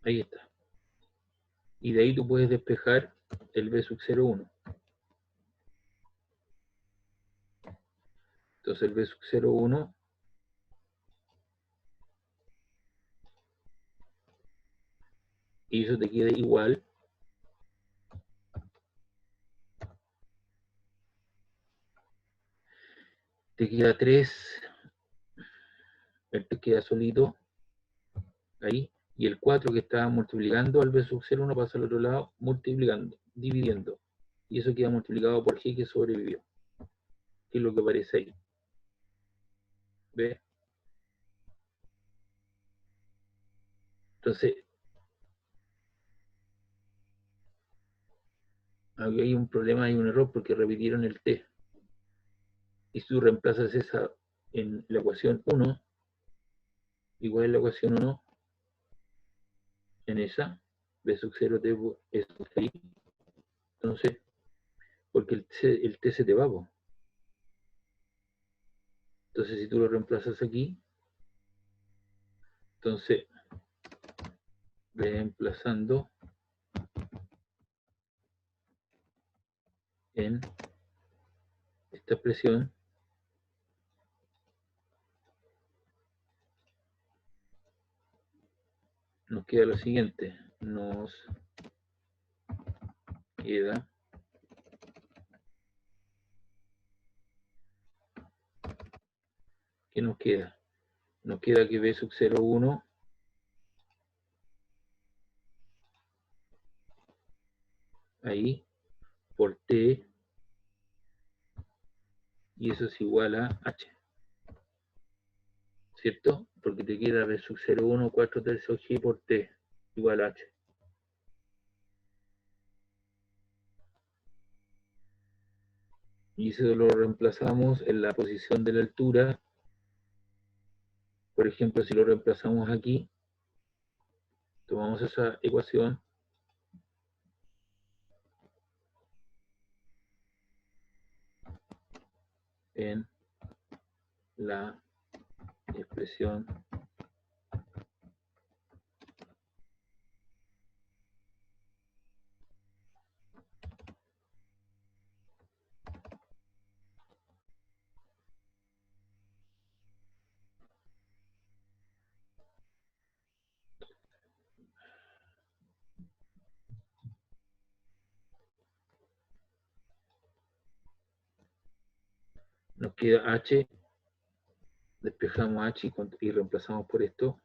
Ahí está. Y de ahí tú puedes despejar el B sub 0, 1. Entonces el B sub 0, 1 y eso te queda igual te queda 3, te queda solito ahí, y el 4 que está multiplicando al B sub 0, 1 pasa al otro lado, multiplicando, dividiendo, y eso queda multiplicado por G que sobrevivió, que es lo que aparece ahí. ¿Ve? Entonces, aquí hay un problema, hay un error porque repitieron el T. Y si tú reemplazas esa en la ecuación 1, igual es la ecuación 1, en esa, B sub 0 T es ahí. Entonces, porque el T se te va, po. Entonces, si tú lo reemplazas aquí, entonces, reemplazando en esta expresión, nos queda lo siguiente, nos queda ¿qué nos queda? Nos queda que B sub 0, 1 ahí por T y eso es igual a H, ¿cierto? Porque te queda B sub 0, 1, 4 tercios G por T igual a H. Y eso lo reemplazamos en la posición de la altura. Por ejemplo, si lo reemplazamos aquí, tomamos esa ecuación en la expresión nos queda H, despejamos H y reemplazamos por esto.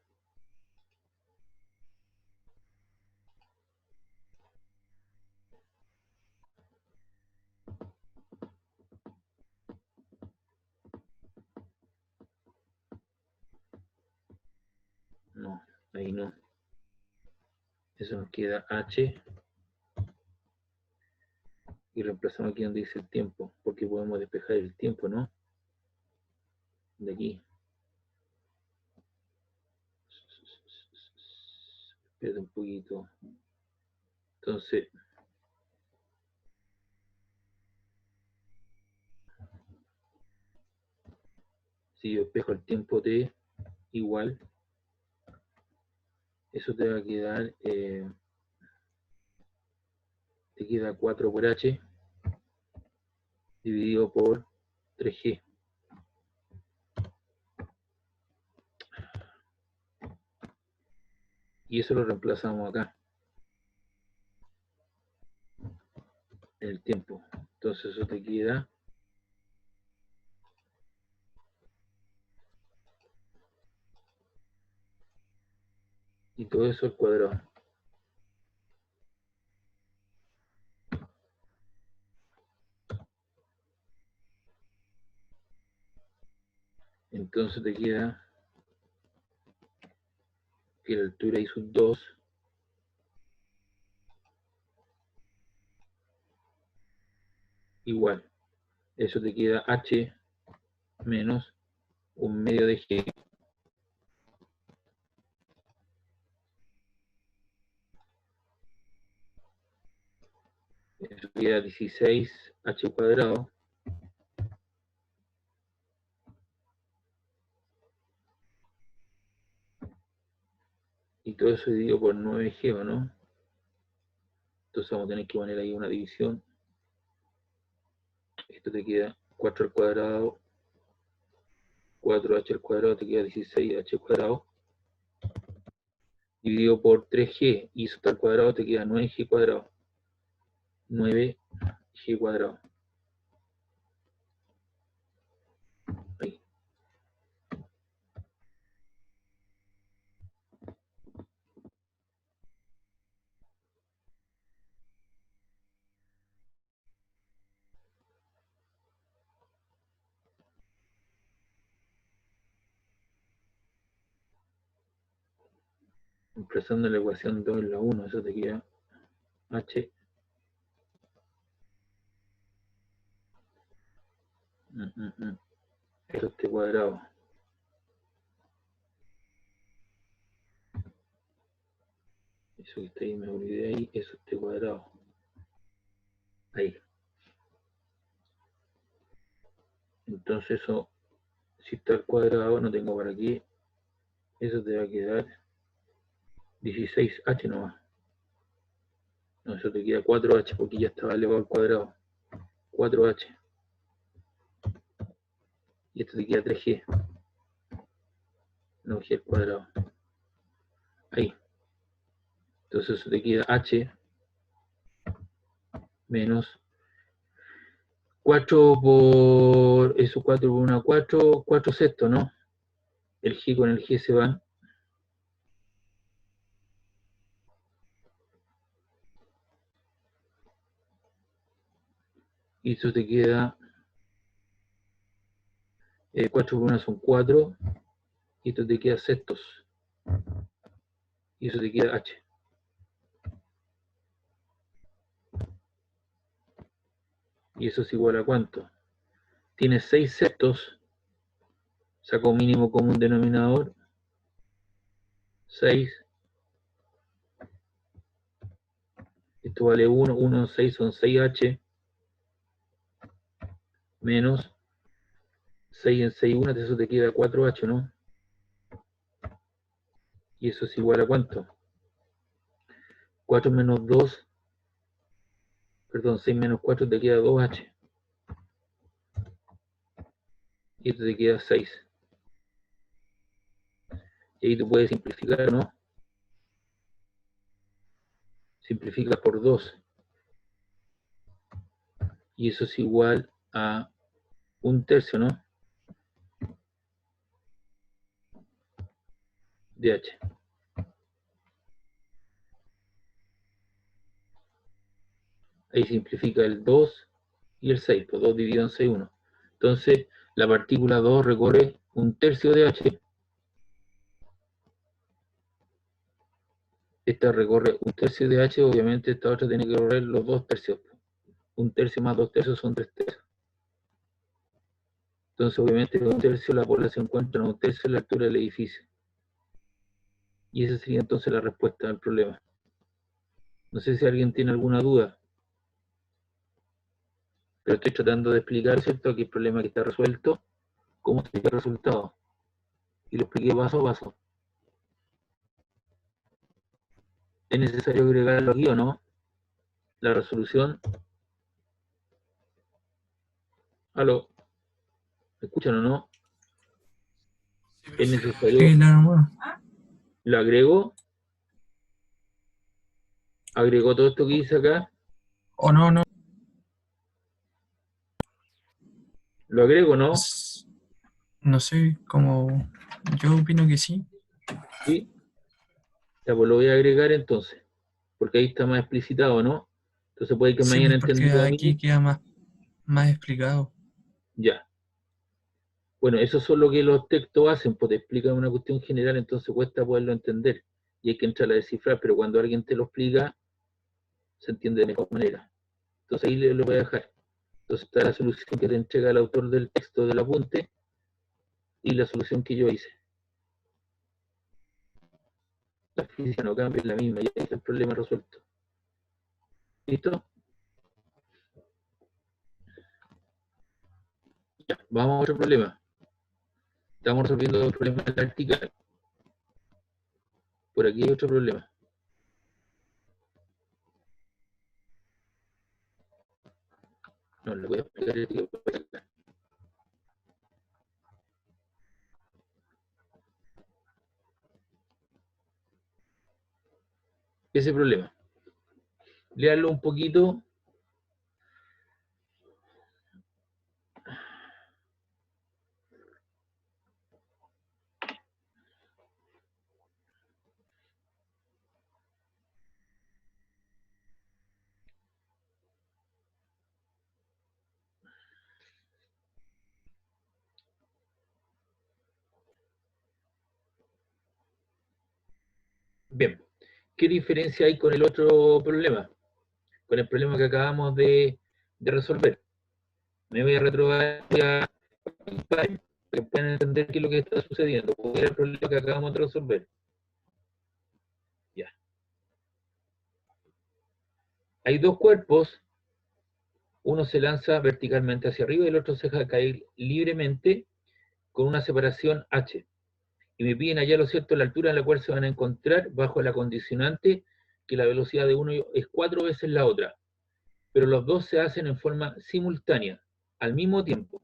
No, ahí no. Eso nos queda H y reemplazamos aquí donde dice el tiempo, porque podemos despejar el tiempo, ¿no? De aquí. Espera un poquito. Entonces, si yo despejo el tiempo T igual, eso te va a quedar, te queda 4 por H dividido por 3G. Y eso lo reemplazamos acá, en el tiempo. Entonces eso te queda y todo eso al cuadrado. Entonces te queda que la altura I sub 2 igual. Eso te queda H menos 1/2 de G. Eso queda 16H cuadrado. Y todo eso dividido por 9G, ¿o no? Entonces vamos a tener que poner ahí una división. Esto te queda 4 al cuadrado, 4H al cuadrado, te queda 16H cuadrado. Dividido por 3G, y eso al cuadrado te queda 9G cuadrado. 9G cuadrado. Ahí. Expresando la ecuación 2 en la 1, eso te queda H eso este cuadrado. Eso que está ahí, me olvidé ahí, eso este cuadrado. Ahí. Entonces eso, si está al cuadrado, no tengo para aquí, eso te va a quedar 16H nomás. No, eso te queda 4H porque ya estaba elevado al cuadrado. 4H. Y esto te queda 3G. No, G al cuadrado. Ahí. Entonces eso te queda H menos 4 por, eso 4 por 1, 4, 4 sextos, ¿no? El G con el G se van. Y eso te queda 4 por 1 son 4. Y esto te queda sextos. Y eso te queda H. ¿Y eso es igual a cuánto? Tienes 6 sextos. Saco un mínimo común denominador. 6. Esto vale 1. 1 6 son 6H. Menos 6 en 6, 1. De eso te queda 4H, ¿no? Y eso es igual a cuánto? 4 menos 2. Perdón, 6 menos 4 te queda 2H. Y esto te queda 6. Y ahí tú puedes simplificar, ¿no? Simplifica por 2. Y eso es igual a 1/3, ¿no? De H. Ahí simplifica el 2 y el 6, pues 2 dividido en 6, 1. Entonces, la partícula 2 recorre 1/3 de H. Esta recorre 1/3 de H, obviamente esta otra tiene que recorrer los 2/3. 1/3 más 2/3 son 3/3. Entonces, obviamente, 1/3 la bola se encuentra en 1/3 de la altura del edificio. Y esa sería entonces la respuesta al problema. No sé si alguien tiene alguna duda. Pero estoy tratando de explicar, ¿cierto?, que el problema que está resuelto, cómo se llega al resultado. Y lo expliqué paso a paso. ¿Es necesario agregarlo aquí o no? La resolución. ¿Aló? ¿Me escuchan o no? ¿Es necesario? Sí, nada más. ¿Lo agrego? ¿Agregó todo esto que dice acá? O no, no. ¿Lo agrego o no? No sé, como yo opino que sí. ¿Sí? Ya, pues lo voy a agregar entonces. Porque ahí está más explicitado, ¿no? Entonces puede que me Sí, hayan porque entendido a aquí mí. queda más explicado. Ya. Bueno, eso es lo que los textos hacen, pues te explican una cuestión general, entonces cuesta poderlo entender. Y hay que entrar a descifrar, pero cuando alguien te lo explica, se entiende de mejor manera. Entonces ahí lo voy a dejar. Entonces está la solución que te entrega el autor del texto del apunte y la solución que yo hice. La física no cambia, es la misma, ya está el problema resuelto. ¿Listo? Ya, vamos a otro problema. Estamos resolviendo el problema de la vertical. Por aquí hay otro problema. No, le voy a explicar el tío por acá. Ese problema. Léalo un poquito. Bien. ¿Qué diferencia hay con el otro problema? Con el problema que acabamos de resolver. Me voy a retrobar para que puedan entender qué es lo que está sucediendo. ¿Cuál es el problema que acabamos de resolver? Ya. Hay dos cuerpos. Uno se lanza verticalmente hacia arriba y el otro se deja caer libremente con una separación h. Y me piden allá, lo cierto, la altura en la cual se van a encontrar bajo la condicionante que la velocidad de uno es 4 veces la otra. Pero los dos se hacen en forma simultánea, al mismo tiempo.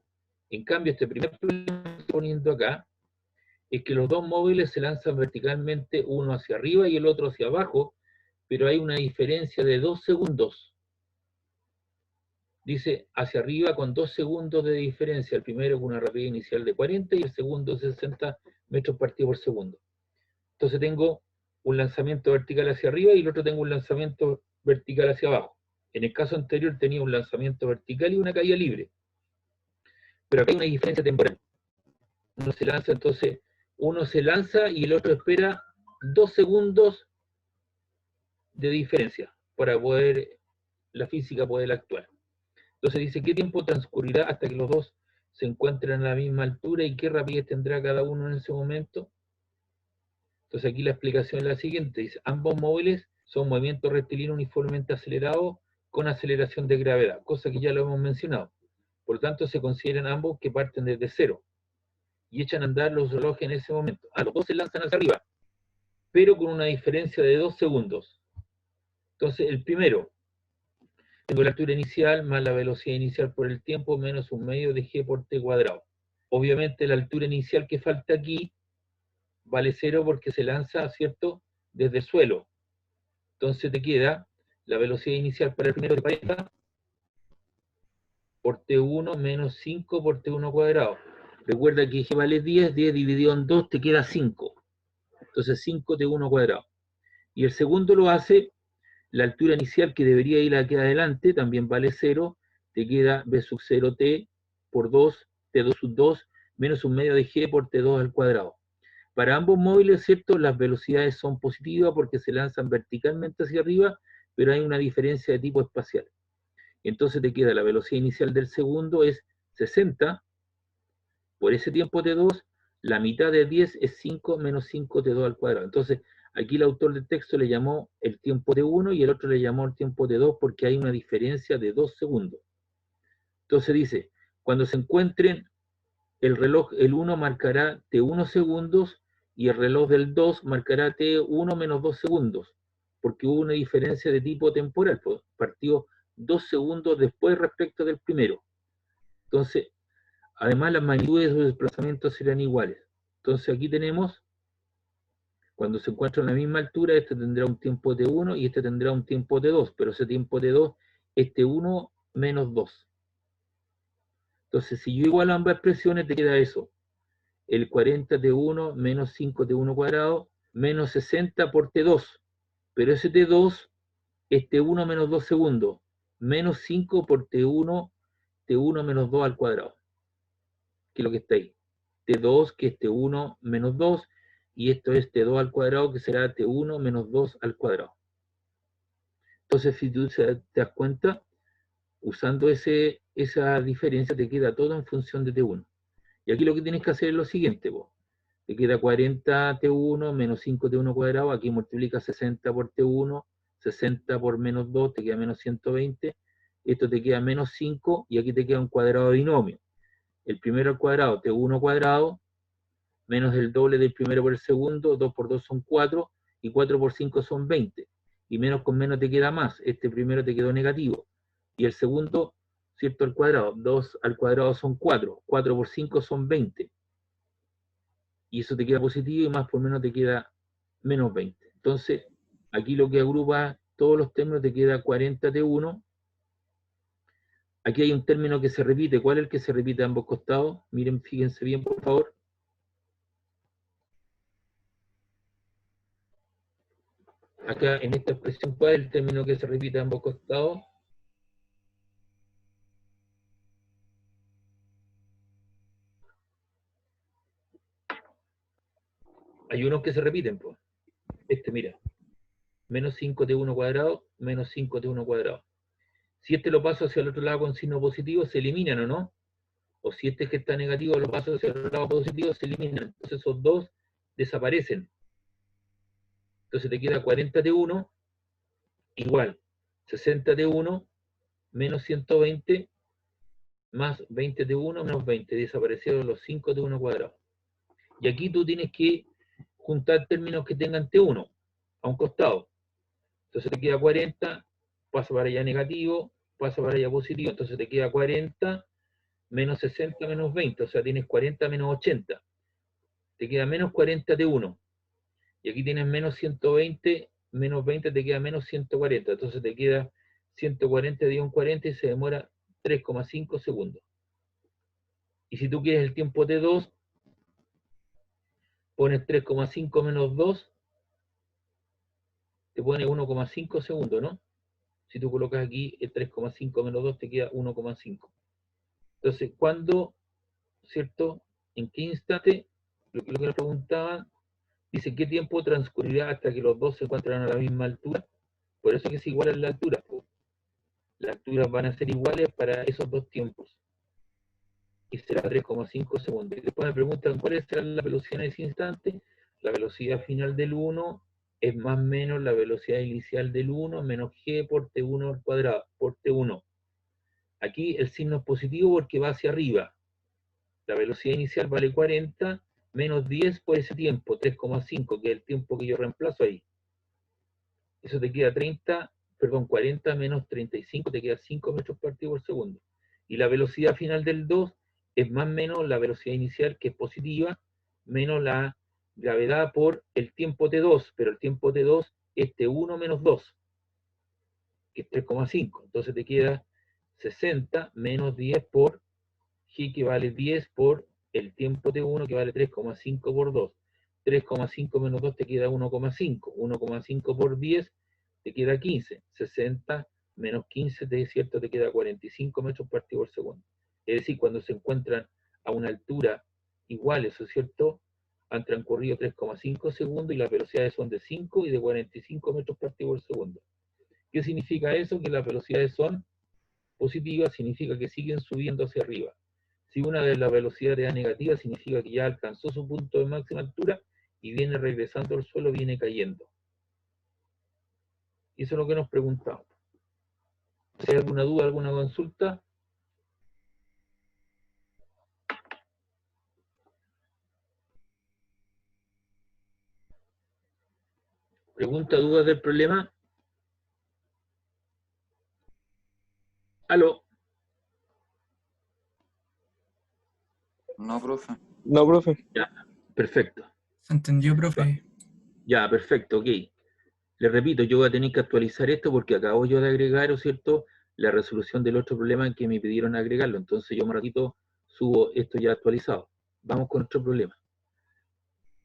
En cambio, este primer problema que estoy poniendo acá es que los dos móviles se lanzan verticalmente, uno hacia arriba y el otro hacia abajo, pero hay una diferencia de 2 segundos. dice hacia arriba con 2 segundos de diferencia, el primero con una rapidez inicial de 40 y el segundo 60 metros partido por segundo. Entonces tengo un lanzamiento vertical hacia arriba y el otro tengo un lanzamiento vertical hacia abajo. En el caso anterior tenía un lanzamiento vertical y una caída libre. Pero acá hay una diferencia temporal. Uno se lanza, entonces, uno se lanza y el otro espera 2 segundos de diferencia para poder, la física poder actuar. Entonces dice, ¿qué tiempo transcurrirá hasta que los dos se encuentren a la misma altura y qué rapidez tendrá cada uno en ese momento? Entonces aquí la explicación es la siguiente, dice, ambos móviles son movimientos rectilíneos uniformemente acelerados con aceleración de gravedad, cosa que ya lo hemos mencionado. Por lo tanto, se consideran ambos que parten desde cero y echan a andar los relojes en ese momento. Los dos se lanzan hacia arriba, pero con una diferencia de 2 segundos. Entonces, el primero, tengo la altura inicial más la velocidad inicial por el tiempo menos un medio de g por t cuadrado. Obviamente la altura inicial que falta aquí vale 0 porque se lanza, ¿cierto?, desde el suelo. Entonces te queda la velocidad inicial para el primero de 40 por t1 menos 5 por t1 cuadrado. Recuerda que g vale 10, 10 dividido en 2 te queda 5. Entonces 5t1 cuadrado. Y el segundo lo hace, la altura inicial que debería ir aquí adelante también vale 0, te queda b sub 0t por 2, t2 sub 2, menos un medio de g por t2 al cuadrado. Para ambos móviles, ¿cierto?, las velocidades son positivas porque se lanzan verticalmente hacia arriba, pero hay una diferencia de tipo espacial. Entonces te queda la velocidad inicial del segundo es 60, por ese tiempo t2, la mitad de 10 es 5 menos 5 t2 al cuadrado. Entonces, aquí el autor del texto le llamó el tiempo t1 y el otro le llamó el tiempo t2 porque hay una diferencia de 2 segundos. Entonces dice, cuando se encuentren, el reloj, el 1 marcará t1 segundos y el reloj del 2 marcará t1 menos 2 segundos, porque hubo una diferencia de tipo temporal, pues partió 2 segundos después respecto del primero. Entonces, además las magnitudes de los desplazamientos serán iguales. Entonces aquí tenemos, cuando se encuentran a la misma altura, este tendrá un tiempo t1 y este tendrá un tiempo t2, pero ese tiempo t2 es t1 menos 2. Entonces, si yo igualo ambas expresiones, te queda eso. El 40t1 menos 5t1 cuadrado menos 60 por t2. Pero ese t2 es t1 menos 2 segundos. Menos 5 por t1 menos 2 al cuadrado. Que es lo que está ahí. t2 que es t1 menos 2. Y esto es t2 al cuadrado que será t1 menos 2 al cuadrado. Entonces, si tú te das cuenta, usando esa diferencia te queda todo en función de t1. Y aquí lo que tienes que hacer es lo siguiente, te queda 40t1 menos 5t1 cuadrado, aquí multiplica 60 por t1, 60 por menos 2, te queda menos 120, esto te queda menos 5, y aquí te queda un cuadrado de binomio. El primero al cuadrado, t1 cuadrado, menos el doble del primero por el segundo, 2 por 2 son 4, y 4 por 5 son 20. Y menos con menos te queda más, este primero te quedó negativo. Y el segundo, ¿cierto?, al cuadrado, 2 al cuadrado son 4, 4 por 5 son 20. Y eso te queda positivo y más por menos te queda menos 20. Entonces, aquí lo que agrupa todos los términos te queda 40t1. Aquí hay un término que se repite. ¿Cuál es el que se repite a ambos costados? Miren, fíjense bien, por favor. Acá en esta expresión, ¿cuál es el término que se repite a ambos costados? Hay unos que se repiten, pues. Mira. Menos 5t1 cuadrado, menos 5t1 cuadrado. Si este lo paso hacia el otro lado con signo positivo, se eliminan, ¿o no? O si este que está negativo lo paso hacia el otro lado positivo, se eliminan. Entonces esos dos desaparecen. Entonces te queda 40t1 igual 60t1 menos 120 más 20t1 menos 20. Desaparecieron los 5t1 cuadrados. Y aquí tú tienes que juntar términos que tengan t1 a un costado. Entonces te queda 40, pasa para allá negativo, pasa para allá positivo. Entonces te queda 40 menos 60 menos 20. O sea, tienes 40 menos 80. Te queda menos 40t1. Y aquí tienes menos 120, menos 20 te queda menos 140. Entonces te queda 140 dividido en 40 y se demora 3,5 segundos. Y si tú quieres el tiempo T2, pones 3,5 menos 2, te pone 1,5 segundos, ¿no? Si tú colocas aquí el 3,5 menos 2, te queda 1,5. Entonces, ¿cuándo, cierto? ¿En qué instante? Lo que nos preguntaban, dice, ¿qué tiempo transcurrirá hasta que los dos se encuentran a la misma altura? Por eso es que es igual en la altura. Las alturas van a ser iguales para esos dos tiempos. Y será 3,5 segundos. Y después me preguntan, ¿cuál será la velocidad en ese instante? La velocidad final del 1 es más o menos la velocidad inicial del 1 menos g por t1 al cuadrado, por t1. Aquí el signo es positivo porque va hacia arriba. La velocidad inicial vale 40 menos 10 por ese tiempo, 3,5, que es el tiempo que yo reemplazo ahí. Eso te queda 40 menos 35, te queda 5 metros partido por segundo. Y la velocidad final del 2 es más o menos la velocidad inicial, que es positiva, menos la gravedad por el tiempo T2, pero el tiempo T2 es T1 menos 2, que es 3,5. Entonces te queda 60 menos 10 por G, que vale 10 por el tiempo T1, que vale 3,5 por 2. 3,5 menos 2 te queda 1,5. 1,5 por 10 te queda 15. 60 menos 15 te queda 45 metros partido por segundo. Es decir, cuando se encuentran a una altura igual, eso es cierto, han transcurrido 3,5 segundos y las velocidades son de 5 y de 45 metros partido por segundo. ¿Qué significa eso? Que las velocidades son positivas, significa que siguen subiendo hacia arriba. Si una de las velocidades es negativa, significa que ya alcanzó su punto de máxima altura y viene regresando al suelo, viene cayendo. Y eso es lo que nos preguntamos. Si hay alguna duda, alguna consulta. ¿Pregunta, dudas del problema? ¿Aló? No, profe. No, profe. Ya, perfecto. ¿Se entendió, profe? Ya, perfecto, ok. Les repito, yo voy a tener que actualizar esto porque acabo yo de agregar, ¿o cierto?, la resolución del otro problema en que me pidieron agregarlo. Entonces yo un ratito subo esto ya actualizado. Vamos con otro problema.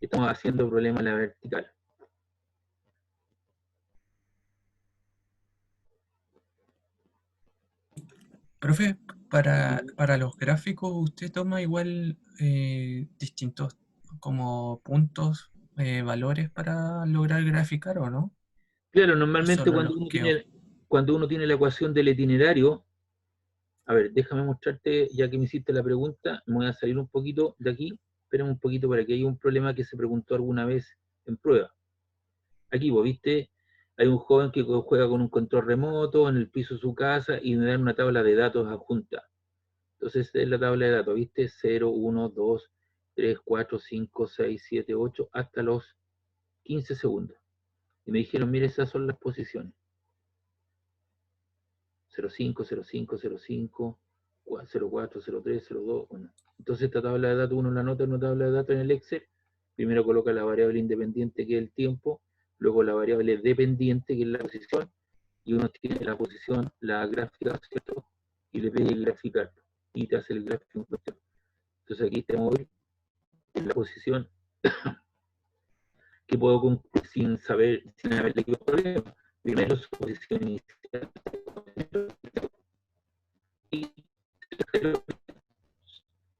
Estamos haciendo problema en la vertical. Profe, para los gráficos, ¿usted toma igual distintos como puntos, valores para lograr graficar o no? Claro, ¿O normalmente solo los que... cuando uno tiene la ecuación del itinerario, a ver, déjame mostrarte, ya que me hiciste la pregunta, me voy a salir un poquito de aquí, espérame un poquito para que haya un problema que se preguntó alguna vez en prueba. Aquí, vos viste, hay un joven que juega con un control remoto en el piso de su casa y me dan una tabla de datos adjunta. Entonces, es la tabla de datos, ¿viste? 0, 1, 2, 3, 4, 5, 6, 7, 8, hasta los 15 segundos. Y me dijeron, mire, esas son las posiciones. 05, 05, 05, 04, 03, 02, 1. Entonces esta tabla de datos uno la anota en una tabla de datos en el Excel. Primero coloca la variable independiente, que es el tiempo, luego la variable dependiente, que es la posición, y uno tiene la posición, la gráfica, ¿cierto? Y le pide graficar, y te hace el gráfico en cuestión. Entonces aquí tenemos en la posición que puedo concluir sin saber, sin haber leído el problema. Primero su posición inicial, y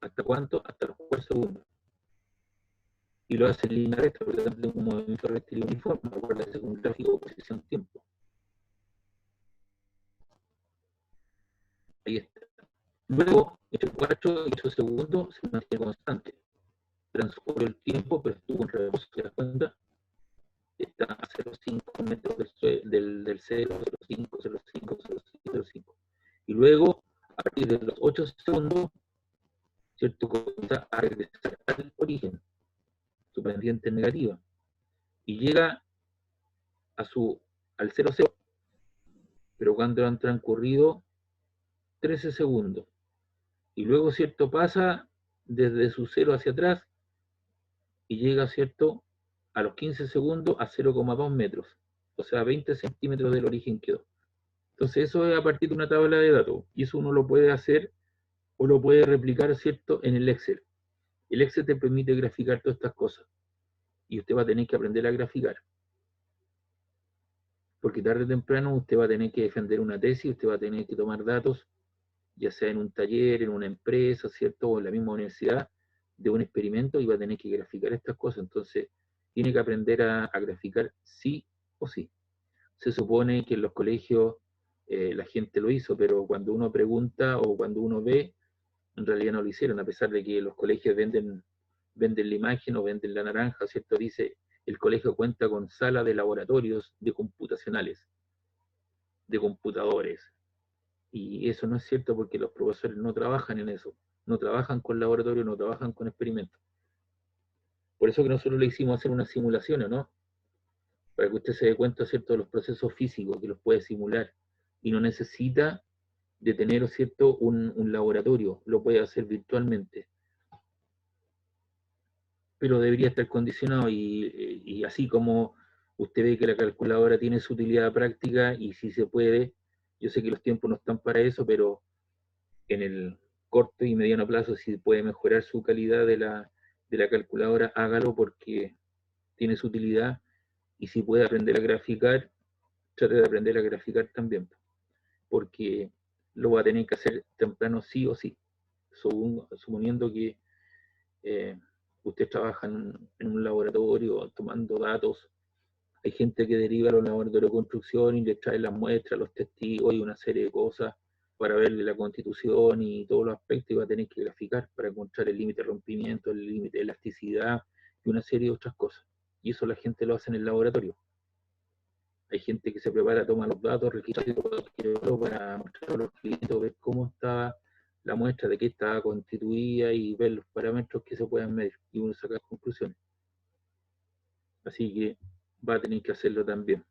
¿hasta cuánto? Hasta los 4 segundos. Y lo hace en línea recta, por lo tanto, un movimiento rectilíneo uniforme. Acuérdense con un gráfico posición-tiempo. Ahí está. Luego, entre 4 y 8 segundos se mantiene constante. Transcurre el tiempo, pero estuvo en reposo, ¿te das cuenta? Está a 0,5 metros del 0, 0,5, 0,5, 0,5, 0,5. Y luego, a partir de los 8 segundos, ¿cierto? Comienza a regresar al origen, su pendiente negativa, y llega al 0,0, pero cuando han transcurrido 13 segundos, y luego, ¿cierto? Pasa desde su 0 hacia atrás y llega, ¿cierto? A los 15 segundos a 0,2 metros, o sea, 20 centímetros del origen quedó. Entonces eso es a partir de una tabla de datos, y eso uno lo puede hacer o lo puede replicar, ¿cierto?, en el Excel. El Excel te permite graficar todas estas cosas, y usted va a tener que aprender a graficar. Porque tarde o temprano usted va a tener que defender una tesis, usted va a tener que tomar datos, ya sea en un taller, en una empresa, ¿cierto?, o en la misma universidad, de un experimento, y va a tener que graficar estas cosas. Entonces, tiene que aprender a graficar sí o sí. Se supone que en los colegios la gente lo hizo, pero cuando uno pregunta o cuando uno ve, en realidad no lo hicieron, a pesar de que los colegios venden la imagen o venden la naranja, ¿cierto? Dice, el colegio cuenta con sala de laboratorios de computacionales, de computadores. Y eso no es cierto porque los profesores no trabajan en eso, no trabajan con laboratorios, no trabajan con experimentos. Por eso que nosotros le hicimos hacer unas simulaciones, ¿no? Para que usted se dé cuenta, ¿cierto?, de los procesos físicos que los puede simular. Y no necesita de tener, ¿cierto?, un laboratorio, lo puede hacer virtualmente. Pero debería estar condicionado, y así como usted ve que la calculadora tiene su utilidad práctica, y si se puede, yo sé que los tiempos no están para eso, pero en el corto y mediano plazo, si puede mejorar su calidad de la calculadora, hágalo porque tiene su utilidad, y si puede aprender a graficar, trate de aprender a graficar también, porque lo va a tener que hacer temprano sí o sí, suponiendo que usted trabaja en un laboratorio tomando datos. Hay gente que deriva a los laboratorios de construcción y le trae las muestras, los testigos y una serie de cosas para verle la constitución y todos los aspectos, y va a tener que graficar para encontrar el límite de rompimiento, el límite de elasticidad y una serie de otras cosas. Y eso la gente lo hace en el laboratorio. Hay gente que se prepara, toma los datos, registra para mostrar a los clientes, ver cómo está la muestra, de qué está constituida y ver los parámetros que se pueden medir, y uno saca conclusiones. Así que va a tener que hacerlo también.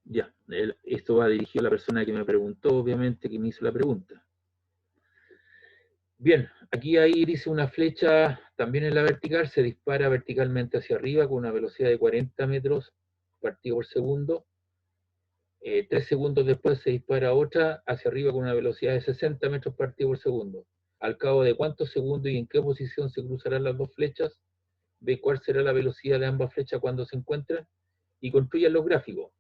Ya, esto va dirigido a la persona que me preguntó, obviamente, que me hizo la pregunta. Bien, aquí ahí dice una flecha también en la vertical, se dispara verticalmente hacia arriba con una velocidad de 40 metros partido por segundo. 3 segundos después se dispara otra hacia arriba con una velocidad de 60 metros partido por segundo. Al cabo de cuántos segundos y en qué posición se cruzarán las dos flechas, ve cuál será la velocidad de ambas flechas cuando se encuentran, y construyan los gráficos.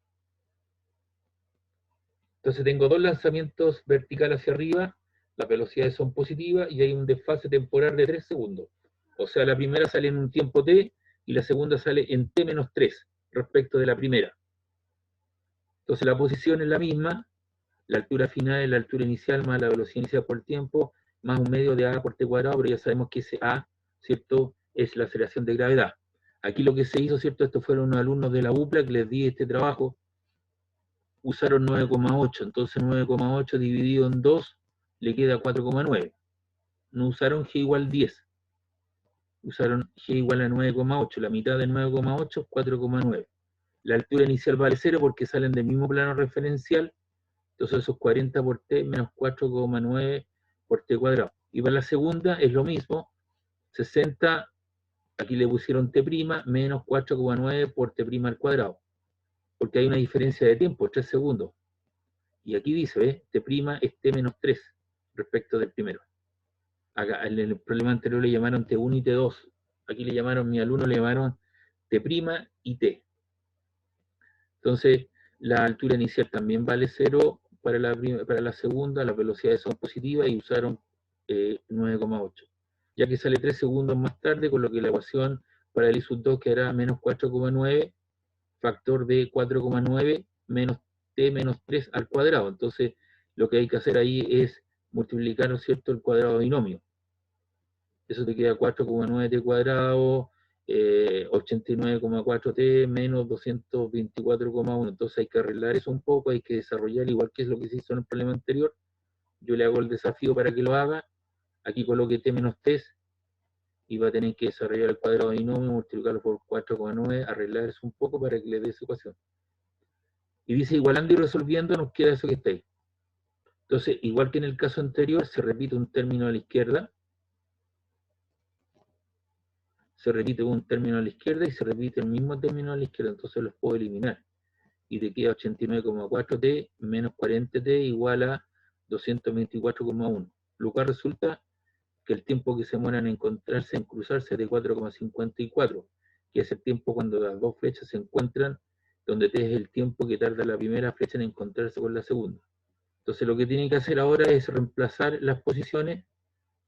Entonces tengo dos lanzamientos vertical hacia arriba, las velocidades son positivas y hay un desfase temporal de 3 segundos. O sea, la primera sale en un tiempo t y la segunda sale en t-3 respecto de la primera. Entonces la posición es la misma, la altura final es la altura inicial más la velocidad inicial por el tiempo, más un medio de a por t cuadrado, pero ya sabemos que ese a, ¿cierto?, es la aceleración de gravedad. Aquí lo que se hizo, ¿cierto?, estos fueron unos alumnos de la UPLA que les di este trabajo, usaron 9,8, entonces 9,8 dividido en 2 le queda 4,9. No usaron g igual 10, usaron g igual a 9,8, la mitad de 9,8 es 4,9. La altura inicial vale 0 porque salen del mismo plano referencial, entonces eso es 40 por t menos 4,9 por t cuadrado. Y para la segunda es lo mismo, 60, aquí le pusieron t' menos 4,9 por t' al cuadrado, porque hay una diferencia de tiempo, 3 segundos. Y aquí dice, ¿ves? T' es t menos 3 respecto del primero. Acá, en el problema anterior le llamaron T1 y T2. Aquí le llamaron, mi alumno le llamaron T' y T. Entonces, la altura inicial también vale 0 para la segunda, las velocidades son positivas y usaron 9,8. Ya que sale 3 segundos más tarde, con lo que la ecuación para el I2 quedará menos 4,9, factor de 4,9 menos t menos 3 al cuadrado. Entonces, lo que hay que hacer ahí es multiplicar, ¿no es cierto?, el cuadrado binomio. Eso te queda 4,9t cuadrado, 89,4t menos 224,1. Entonces hay que arreglar eso un poco, hay que desarrollar, igual que es lo que se hizo en el problema anterior. Yo le hago el desafío para que lo haga. Aquí coloque t menos 3 y va a tener que desarrollar el cuadrado binomio, multiplicarlo por 4,9, arreglar eso un poco para que le dé esa ecuación. Y dice, igualando y resolviendo, nos queda eso que está ahí. Entonces, igual que en el caso anterior, se repite un término a la izquierda, se repite un término a la izquierda y se repite el mismo término a la izquierda, entonces los puedo eliminar. y te queda 89,4T menos 40T igual a 224,1. Lo cual resulta que el tiempo que se demora en encontrarse, en cruzarse es de 4,54, que es el tiempo cuando las dos flechas se encuentran, donde T es el tiempo que tarda la primera flecha en encontrarse con la segunda. Entonces lo que tienen que hacer ahora es reemplazar las posiciones.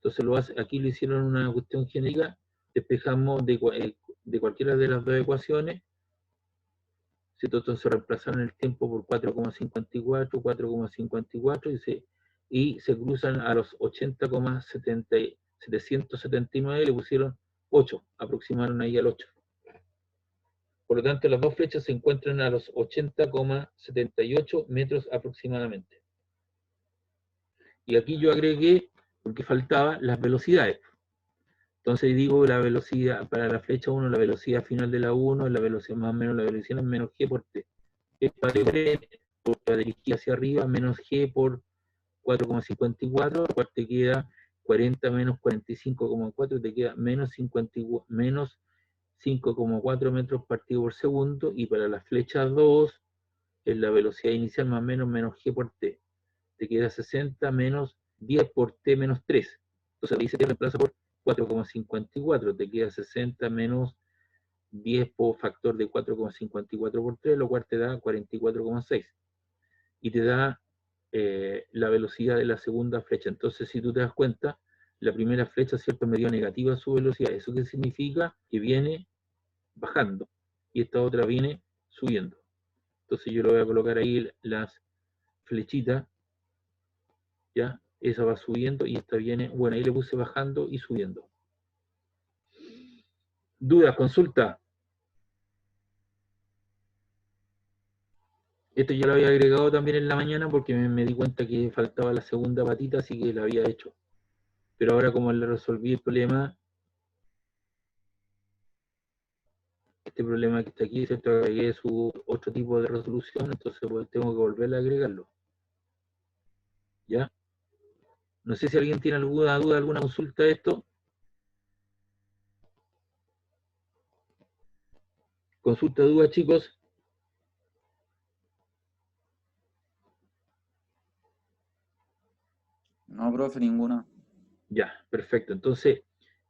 Entonces aquí lo hicieron una cuestión genérica, despejamos de cualquiera de las dos ecuaciones, entonces se reemplazaron el tiempo por 4,54, 4,54 y se cruzan a los 80,779 y le pusieron 8, aproximaron ahí al 8. Por lo tanto, las dos flechas se encuentran a los 80,78 metros aproximadamente. Y aquí yo agregué, porque faltaba, las velocidades. Entonces digo la velocidad, para la flecha 1, la velocidad final de la 1, la velocidad más o menos, la velocidad es menos g por t. Esta por la dirigida hacia arriba, menos g por 4,54, lo cual te queda 40 menos 45,4, te queda menos 5,4 metros partido por segundo, y para la flecha 2, es la velocidad inicial más o menos g por t. Te queda 60 menos 10 por t menos 3. Entonces ahí se te reemplaza por 4,54, te queda 60 menos 10 por factor de 4,54 por 3, lo cual te da 44,6. Y te da la velocidad de la segunda flecha. Entonces, si tú te das cuenta, la primera flecha, ¿cierto?, me dio negativa su velocidad. ¿Eso qué significa? Que viene bajando y esta otra viene subiendo. Entonces yo le voy a colocar ahí las flechitas, ¿ya? Esa va subiendo y esta viene, bueno, ahí le puse bajando y subiendo. ¿Dudas? ¿Consulta? Esto ya lo había agregado también en la mañana porque me di cuenta que faltaba la segunda patita, así que la había hecho. Pero ahora como le resolví el problema, este problema que está aquí, ¿cierto?, agregué su otro tipo de resolución, entonces pues tengo que volver a agregarlo. ¿Ya? No sé si alguien tiene alguna duda, alguna consulta de esto. Consulta, duda, chicos. No, profe, ninguna. Ya, perfecto. Entonces,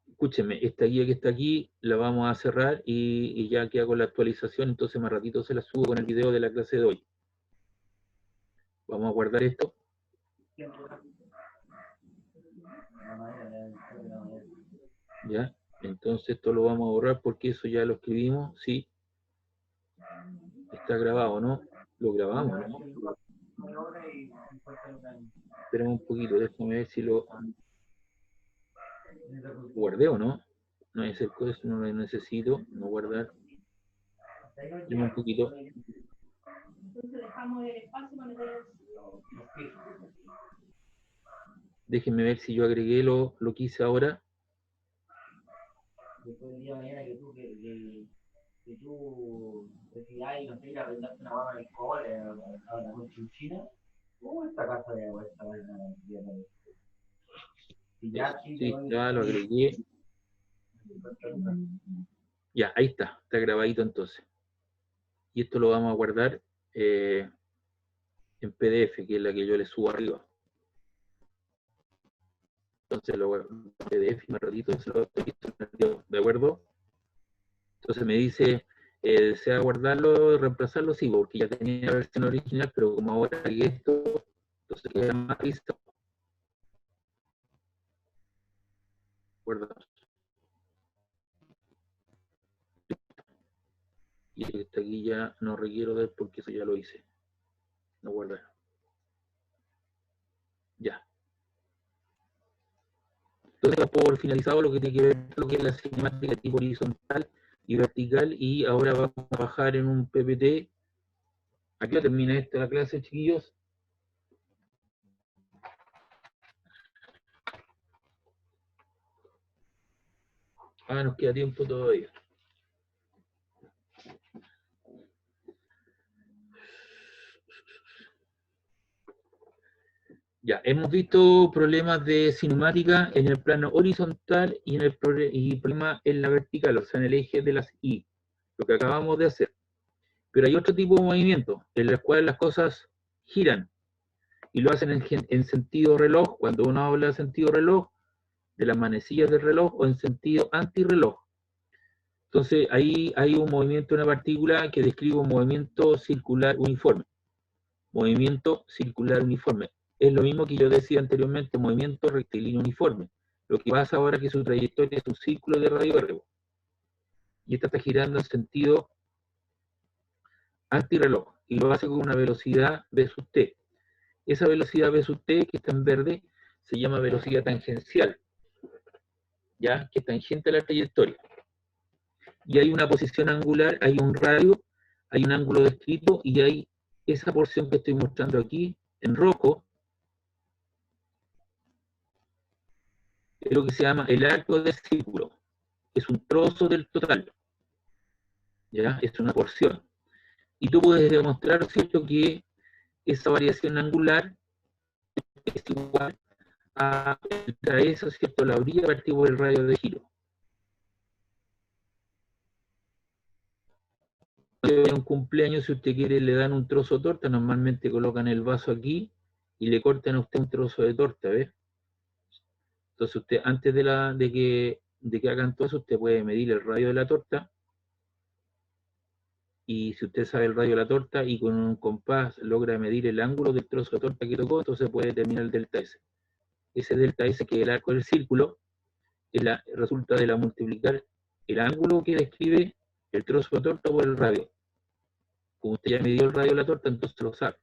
escúchenme, esta guía que está aquí la vamos a cerrar y ya queda con la actualización, entonces más ratito se la subo con el video de la clase de hoy. Vamos a guardar esto. Ya, entonces esto lo vamos a borrar porque eso ya lo escribimos, sí. Está grabado, ¿no? Lo grabamos, ¿no? Espérame un poquito, déjame ver si lo guardé o no. No es el código, no lo necesito, no guardar. Dime un poquito. Déjenme ver si yo agregué lo que hice ahora. Después del día de mañana que tú decidas y no sé, ir a prenderte una guapa en el cole, a la noche en China, esta casa de agua, esta vaina de sí, ya lo agregué. Ya, ahí está grabadito entonces. Y esto lo vamos a guardar en PDF, que es la que yo le subo arriba. Entonces lo guardo en PDF y más ratito se lo actualizo, ¿de acuerdo? Entonces me dice, ¿desea guardarlo, reemplazarlo? Sí, porque ya tenía la versión original, pero como ahora hay esto, entonces queda más listo. Guardamos. Y el que está aquí ya no requiero ver porque eso ya lo hice. No guardar. Ya. Entonces, por finalizado lo que tiene que ver lo que es la cinemática tipo horizontal y vertical, y ahora vamos a bajar en un PPT. Aquí termina esta la clase, chiquillos. Nos queda tiempo todavía. Ya, hemos visto problemas de cinemática en el plano horizontal y problema en la vertical, o sea, en el eje de las Y, lo que acabamos de hacer. Pero hay otro tipo de movimiento, en el cual las cosas giran, y lo hacen en sentido reloj, cuando uno habla de sentido reloj, de las manecillas del reloj, o en sentido antirreloj. Entonces, ahí hay un movimiento de una partícula que describe un movimiento circular uniforme. Movimiento circular uniforme. Es lo mismo que yo decía anteriormente, movimiento rectilíneo uniforme. Lo que pasa ahora es que su trayectoria es un círculo de radio R. Y esta está girando en sentido antirreloj. Y lo hace con una velocidad v sub t. Esa velocidad v sub t, que está en verde, se llama velocidad tangencial. ¿Ya? Que es tangente a la trayectoria. Y hay una posición angular, hay un radio, hay un ángulo descrito, y hay esa porción que estoy mostrando aquí, en rojo, es lo que se llama el arco del círculo. Es un trozo del total. ¿Ya? Es una porción. Y tú puedes demostrar, ¿cierto?, que esa variación angular es igual a eso, ¿cierto?, la orilla partido por el radio de giro. En un cumpleaños, si usted quiere, le dan un trozo de torta, normalmente colocan el vaso aquí y le cortan a usted un trozo de torta, ¿ves? Entonces usted, antes de que hagan todo eso, usted puede medir el radio de la torta, y si usted sabe el radio de la torta y con un compás logra medir el ángulo del trozo de torta que tocó, entonces puede determinar el delta S. Ese delta S, que es el arco del círculo, resulta de la multiplicar el ángulo que describe el trozo de torta por el radio. Como usted ya midió el radio de la torta, entonces lo sabe.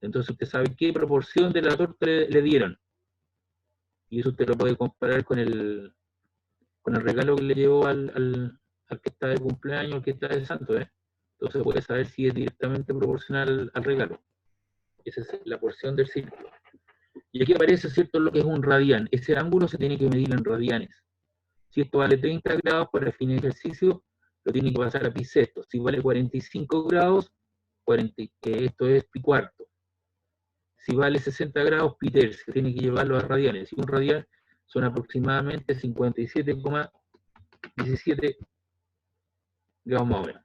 Entonces usted sabe qué proporción de la torta le dieron. Y eso usted lo puede comparar con el regalo que le llevó al que está de cumpleaños, al que está de santo, ¿eh? Entonces puede saber si es directamente proporcional al regalo. Esa es la porción del círculo. Y aquí aparece, ¿cierto?, lo que es un radián. Ese ángulo se tiene que medir en radianes. Si esto vale 30 grados para el fin de ejercicio, lo tiene que pasar a pi sexto. Si vale 45 grados, esto es pi cuarto. Si vale 60 grados, pi tercio. Tiene que llevarlo a radianes. Y un radián son aproximadamente 57,17 grados más o menos.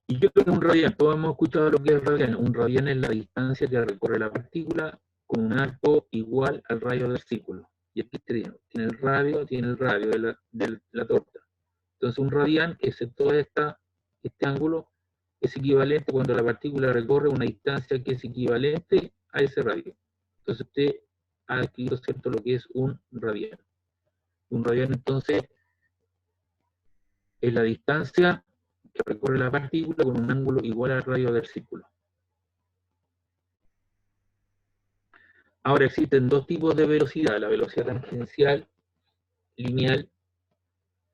¿Y qué es un radián? Todos hemos escuchado lo que es radián. Un radián es la distancia que recorre la partícula con un arco igual al radio del círculo. Y aquí tiene el radio de la torta. Entonces un radián, que es todo este ángulo, es equivalente cuando la partícula recorre una distancia que es equivalente a ese radio. Entonces usted ha adquirido, ¿cierto?, lo que es un radián. Un radián, entonces, es la distancia que recorre la partícula con un ángulo igual al radio del círculo. Ahora existen dos tipos de velocidad: la velocidad tangencial, lineal,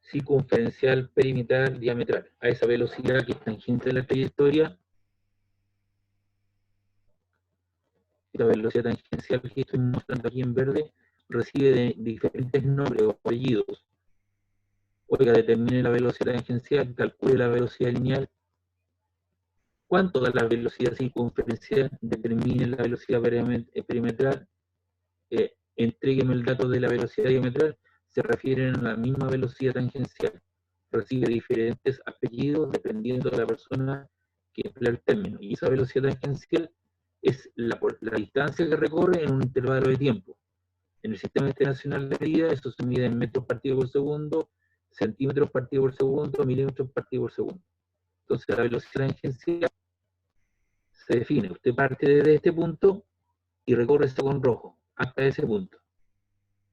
circunferencial, perimetral, diametral. A esa velocidad que es tangente a la trayectoria, la velocidad tangencial que estoy mostrando aquí en verde, recibe de diferentes nombres o apellidos. Oiga, determine la velocidad tangencial, calcule la velocidad lineal. ¿Cuánto da la velocidad circunferencial? Determine la velocidad perimetral. Entrégueme el dato de la velocidad diametral. Se refieren a la misma velocidad tangencial. Recibe diferentes apellidos dependiendo de la persona que emplea el término. Y esa velocidad tangencial es la distancia que recorre en un intervalo de tiempo. En el Sistema Internacional de Medida, eso se mide en metros partidos por segundo, centímetros partidos por segundo, milímetros partidos por segundo. Entonces la velocidad tangencial se define. Usted parte desde este punto y recorre esto con rojo hasta ese punto.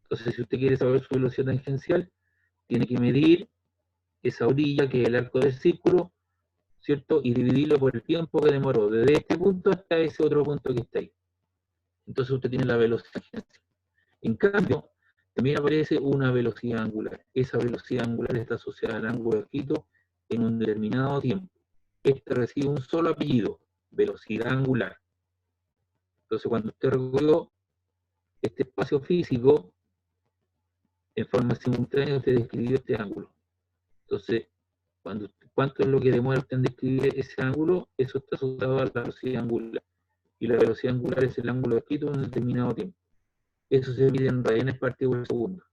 Entonces, si usted quiere saber su velocidad tangencial, tiene que medir esa orilla, que es el arco del círculo, ¿cierto?, y dividirlo por el tiempo que demoró desde este punto hasta ese otro punto que está ahí. Entonces usted tiene la velocidad tangencial. En cambio, también aparece una velocidad angular. Esa velocidad angular está asociada al ángulo escrito en un determinado tiempo. Este recibe un solo apellido: velocidad angular. Entonces, cuando usted recorrió este espacio físico, en forma simultánea usted describió este ángulo. Entonces, ¿cuánto es lo que demora usted en describir ese ángulo? Eso está asociado a la velocidad angular. Y la velocidad angular es el ángulo escrito en un determinado tiempo. Eso se mide en radianes partidos por segundo,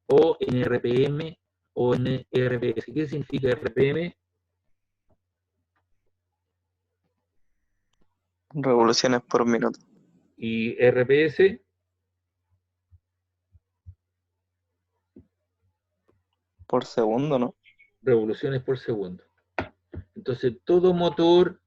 o en RPM, o en RPS. ¿Qué significa RPM? Revoluciones por minuto. Y RPS, Por segundo, ¿no? revoluciones por segundo. Entonces, todo motor,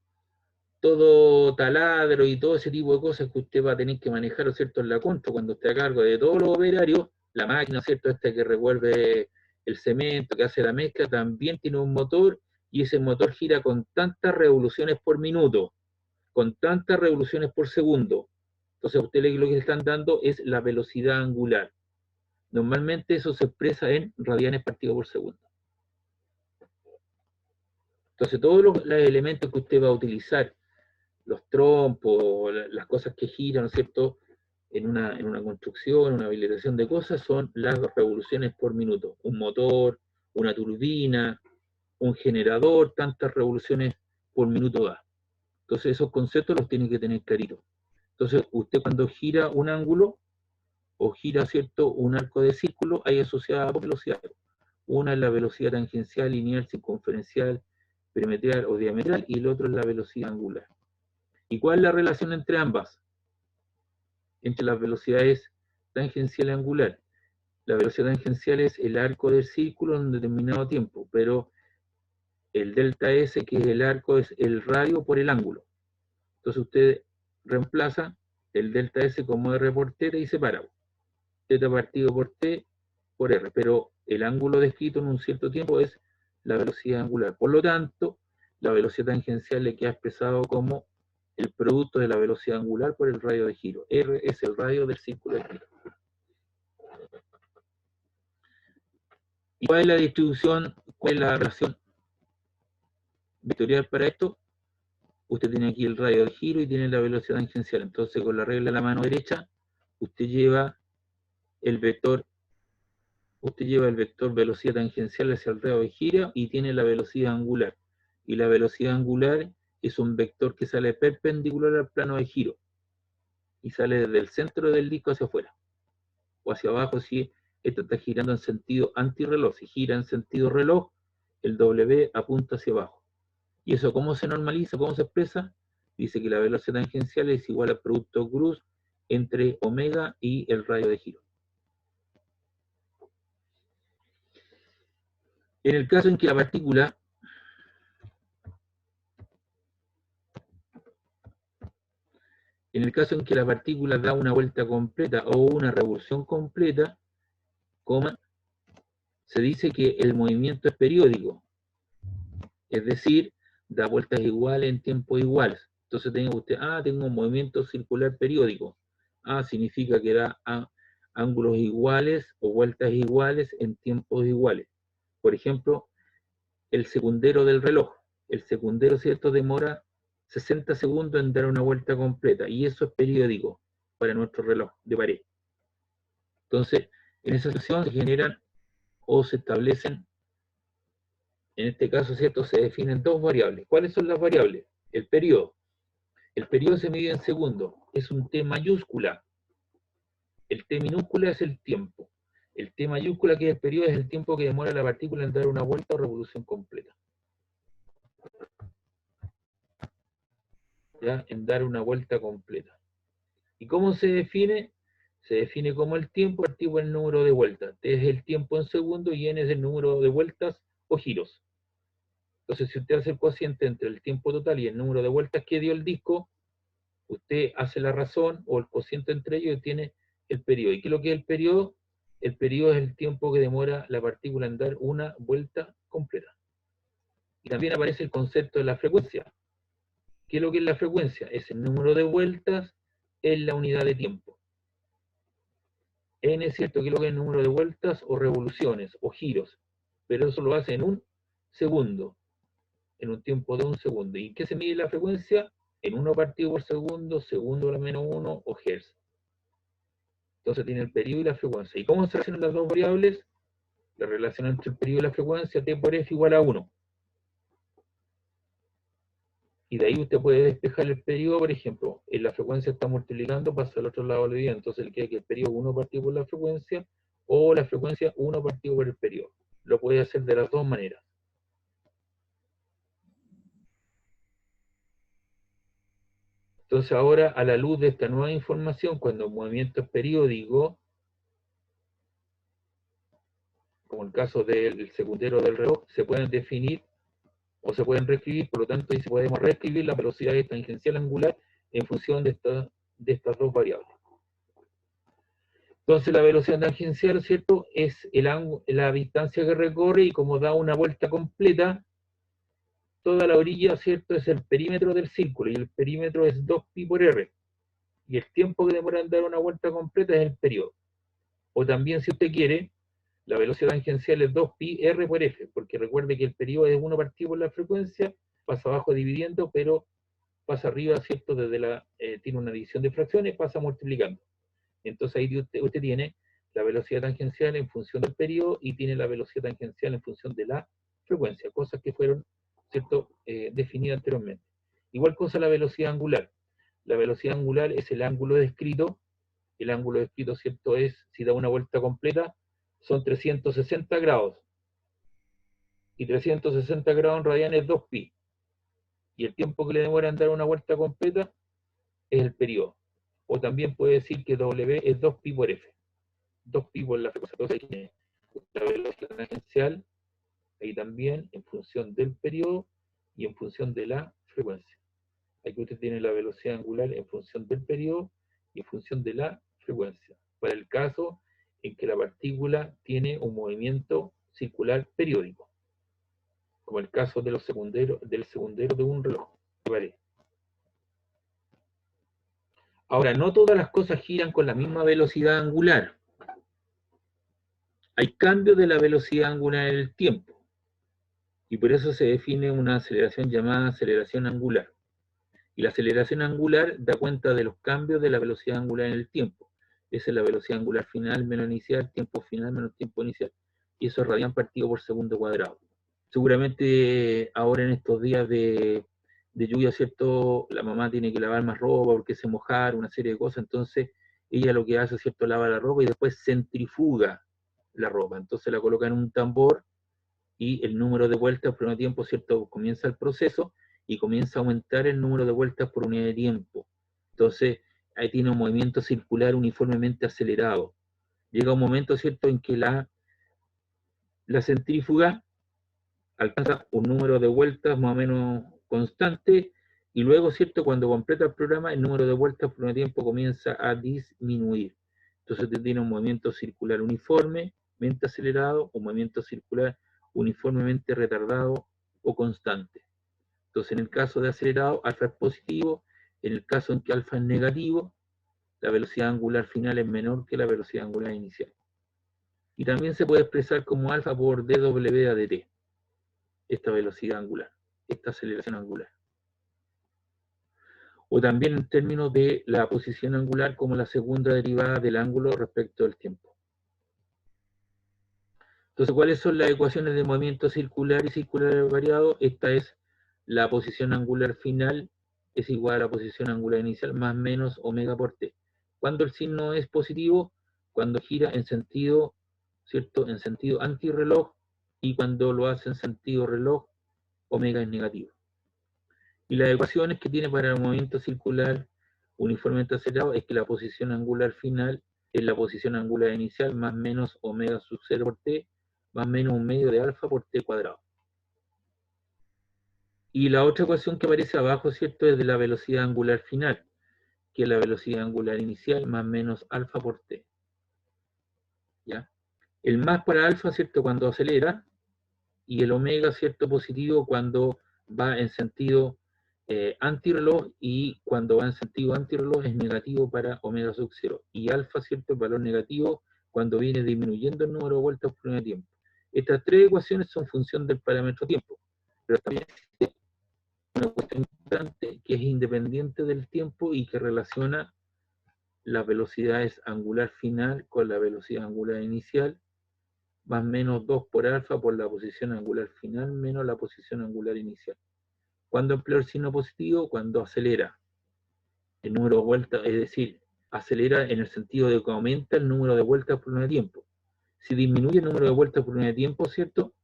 todo taladro y todo ese tipo de cosas que usted va a tener que manejar, ¿cierto?, en la contra, cuando esté a cargo de todos los operarios, la máquina, ¿cierto?, esta que revuelve el cemento, que hace la mezcla, también tiene un motor, y ese motor gira con tantas revoluciones por minuto, con tantas revoluciones por segundo. Entonces, a usted lo que le están dando es la velocidad angular. Normalmente eso se expresa en radianes partido por segundo. Entonces, todos los elementos que usted va a utilizar, los trompos, las cosas que giran, ¿no es cierto?, en una construcción, una habilitación de cosas, son las revoluciones por minuto. Un motor, una turbina, un generador, tantas revoluciones por minuto da. Entonces, esos conceptos los tiene que tener claritos. Entonces, usted cuando gira un ángulo, o gira, ¿cierto?, un arco de círculo, hay asociadas dos velocidades. Una es la velocidad tangencial, lineal, circunferencial, perimetral o diametral, y el otro es la velocidad angular. ¿Y cuál es la relación entre ambas? Entre las velocidades tangencial y angular. La velocidad tangencial es el arco del círculo en un determinado tiempo, pero el delta S, que es el arco, es el radio por el ángulo. Entonces usted reemplaza el delta S como R por T y separa. Θ partido por T por R, pero el ángulo descrito en un cierto tiempo es la velocidad angular. Por lo tanto, la velocidad tangencial le queda expresado como el producto de la velocidad angular por el radio de giro. R es el radio del círculo de giro. ¿Y cuál es la distribución, cuál es la relación vectorial para esto? Usted tiene aquí el radio de giro y tiene la velocidad tangencial. Entonces, con la regla de la mano derecha, usted lleva el vector velocidad tangencial hacia el radio de giro y tiene la velocidad angular. Y la velocidad angular es un vector que sale perpendicular al plano de giro y sale desde el centro del disco hacia afuera o hacia abajo si esto está girando en sentido antirreloj. Si gira en sentido reloj, el W apunta hacia abajo. ¿Y eso cómo se normaliza? ¿Cómo se expresa? Dice que la velocidad tangencial es igual al producto cruz entre omega y el radio de giro. En el caso en que la partícula da una vuelta completa o una revolución completa, se dice que el movimiento es periódico, es decir, da vueltas iguales en tiempos iguales. Entonces tenga usted, tengo un movimiento circular periódico. Significa que da ángulos iguales o vueltas iguales en tiempos iguales. Por ejemplo, el secundero del reloj. El secundero, ¿cierto?, demora 60 segundos en dar una vuelta completa, y eso es periódico para nuestro reloj de pared. Entonces, en esa sección se generan o se establecen, en este caso, ¿cierto?, se definen dos variables. ¿Cuáles son las variables? El periodo. El periodo se mide en segundos, es un T mayúscula. El T minúscula es el tiempo. El T mayúscula, que es el periodo, es el tiempo que demora la partícula en dar una vuelta o revolución completa. ¿Ya? En dar una vuelta completa. ¿Y cómo se define? Se define como el tiempo partido por el número de vueltas. T es el tiempo en segundos y N es el número de vueltas o giros. Entonces, si usted hace el cociente entre el tiempo total y el número de vueltas que dio el disco, usted hace la razón o el cociente entre ellos y tiene el periodo. ¿Y qué es lo que es el periodo? El periodo es el tiempo que demora la partícula en dar una vuelta completa. Y también aparece el concepto de la frecuencia. ¿Qué es lo que es la frecuencia? Es el número de vueltas en la unidad de tiempo. N es cierto que es lo que es el número de vueltas o revoluciones o giros, pero eso lo hace en un segundo, en un tiempo de un segundo. ¿Y qué se mide la frecuencia? En 1 partido por segundo, segundo a la menos 1 o hertz. Entonces tiene el periodo y la frecuencia. ¿Y cómo se relacionan las dos variables? La relación entre el periodo y la frecuencia, T por F igual a 1. Y de ahí usted puede despejar el periodo, por ejemplo, en la frecuencia está multiplicando, pasa al otro lado de la vida, entonces le queda que el periodo 1 partido por la frecuencia, o la frecuencia 1 partido por el periodo. Lo puede hacer de las dos maneras. Entonces ahora, a la luz de esta nueva información, cuando el movimiento es periódico, como el caso del segundero del reloj, se pueden definir o se pueden reescribir, por lo tanto, ahí podemos reescribir la velocidad tangencial angular en función de estas dos variables. Entonces la velocidad tangencial, ¿cierto?, es la distancia que recorre, y como da una vuelta completa, toda la orilla, ¿cierto?, es el perímetro del círculo, y el perímetro es 2pi por r. Y el tiempo que demora en dar una vuelta completa es el periodo. O también, si usted quiere, la velocidad tangencial es 2pi r por f, porque recuerde que el periodo es 1 partido por la frecuencia, pasa abajo dividiendo, pero pasa arriba, ¿cierto?, tiene una división de fracciones, pasa multiplicando. Entonces ahí usted tiene la velocidad tangencial en función del periodo y tiene la velocidad tangencial en función de la frecuencia, cosas que fueron, ¿cierto?, definidas anteriormente. Igual cosa la velocidad angular. La velocidad angular es el ángulo descrito. El ángulo descrito, ¿cierto?, es, si da una vuelta completa, son 360 grados. Y 360 grados en radianes es 2pi. Y el tiempo que le demora en dar una vuelta completa es el periodo. O también puede decir que W es 2pi por f. 2pi por la frecuencia. Entonces ahí tiene la velocidad tangencial, ahí también en función del periodo y en función de la frecuencia. Aquí usted tiene la velocidad angular en función del periodo y en función de la frecuencia. Para el caso en que la partícula tiene un movimiento circular periódico, como el caso de del segundero de un reloj. ¿Vale? Ahora, no todas las cosas giran con la misma velocidad angular. Hay cambios de la velocidad angular en el tiempo. Y por eso se define una aceleración llamada aceleración angular. Y la aceleración angular da cuenta de los cambios de la velocidad angular en el tiempo. Esa es la velocidad angular final menos inicial, tiempo final menos tiempo inicial. Y eso es radián partido por segundo cuadrado. Seguramente ahora en estos días de lluvia, ¿cierto?, la mamá tiene que lavar más ropa porque se mojar, una serie de cosas. Entonces ella lo que hace, ¿cierto?, lava la ropa y después centrifuga la ropa. Entonces la coloca en un tambor y el número de vueltas por un tiempo, ¿cierto?, comienza el proceso y comienza a aumentar el número de vueltas por unidad de tiempo. Entonces ahí tiene un movimiento circular uniformemente acelerado. Llega un momento, ¿cierto?, en que la centrífuga alcanza un número de vueltas más o menos constante, y luego, ¿cierto?, cuando completa el programa, el número de vueltas por un tiempo comienza a disminuir. Entonces usted tiene un movimiento circular uniformemente acelerado, un movimiento circular uniformemente retardado o constante. Entonces, en el caso de acelerado, alfa es positivo. En el caso en que alfa es negativo, la velocidad angular final es menor que la velocidad angular inicial. Y también se puede expresar como alfa por dw a dt, esta velocidad angular, esta aceleración angular. O también en términos de la posición angular como la segunda derivada del ángulo respecto al tiempo. Entonces, ¿cuáles son las ecuaciones de movimiento circular y circular variado? Esta es la posición angular final es igual a la posición angular inicial más menos omega por t. Cuando el signo es positivo, cuando gira en sentido, ¿cierto?, en sentido antirreloj, y cuando lo hace en sentido reloj, omega es negativo. Y las ecuaciones que tiene para el movimiento circular uniformemente acelerado es que la posición angular final es la posición angular inicial más menos omega sub 0 por t, más menos un medio de alfa por t cuadrado. Y la otra ecuación que aparece abajo, ¿cierto?, es de la velocidad angular final, que es la velocidad angular inicial más menos alfa por t. ¿Ya? El más para alfa, ¿cierto?, cuando acelera, y el omega, ¿cierto?, positivo cuando va en sentido antirreloj, y cuando va en sentido antirreloj es negativo para omega sub 0. Y alfa, ¿cierto?, el valor negativo cuando viene disminuyendo el número de vueltas por unidad de tiempo. Estas tres ecuaciones son función del parámetro tiempo, pero también existe una cuestión importante que es independiente del tiempo y que relaciona las velocidades angular final con la velocidad angular inicial, más menos 2 por alfa por la posición angular final menos la posición angular inicial. ¿Cuándo emplea el signo positivo? Cuando acelera el número de vueltas, es decir, acelera en el sentido de que aumenta el número de vueltas por unidad de tiempo. Si disminuye el número de vueltas por unidad de tiempo, ¿cierto?,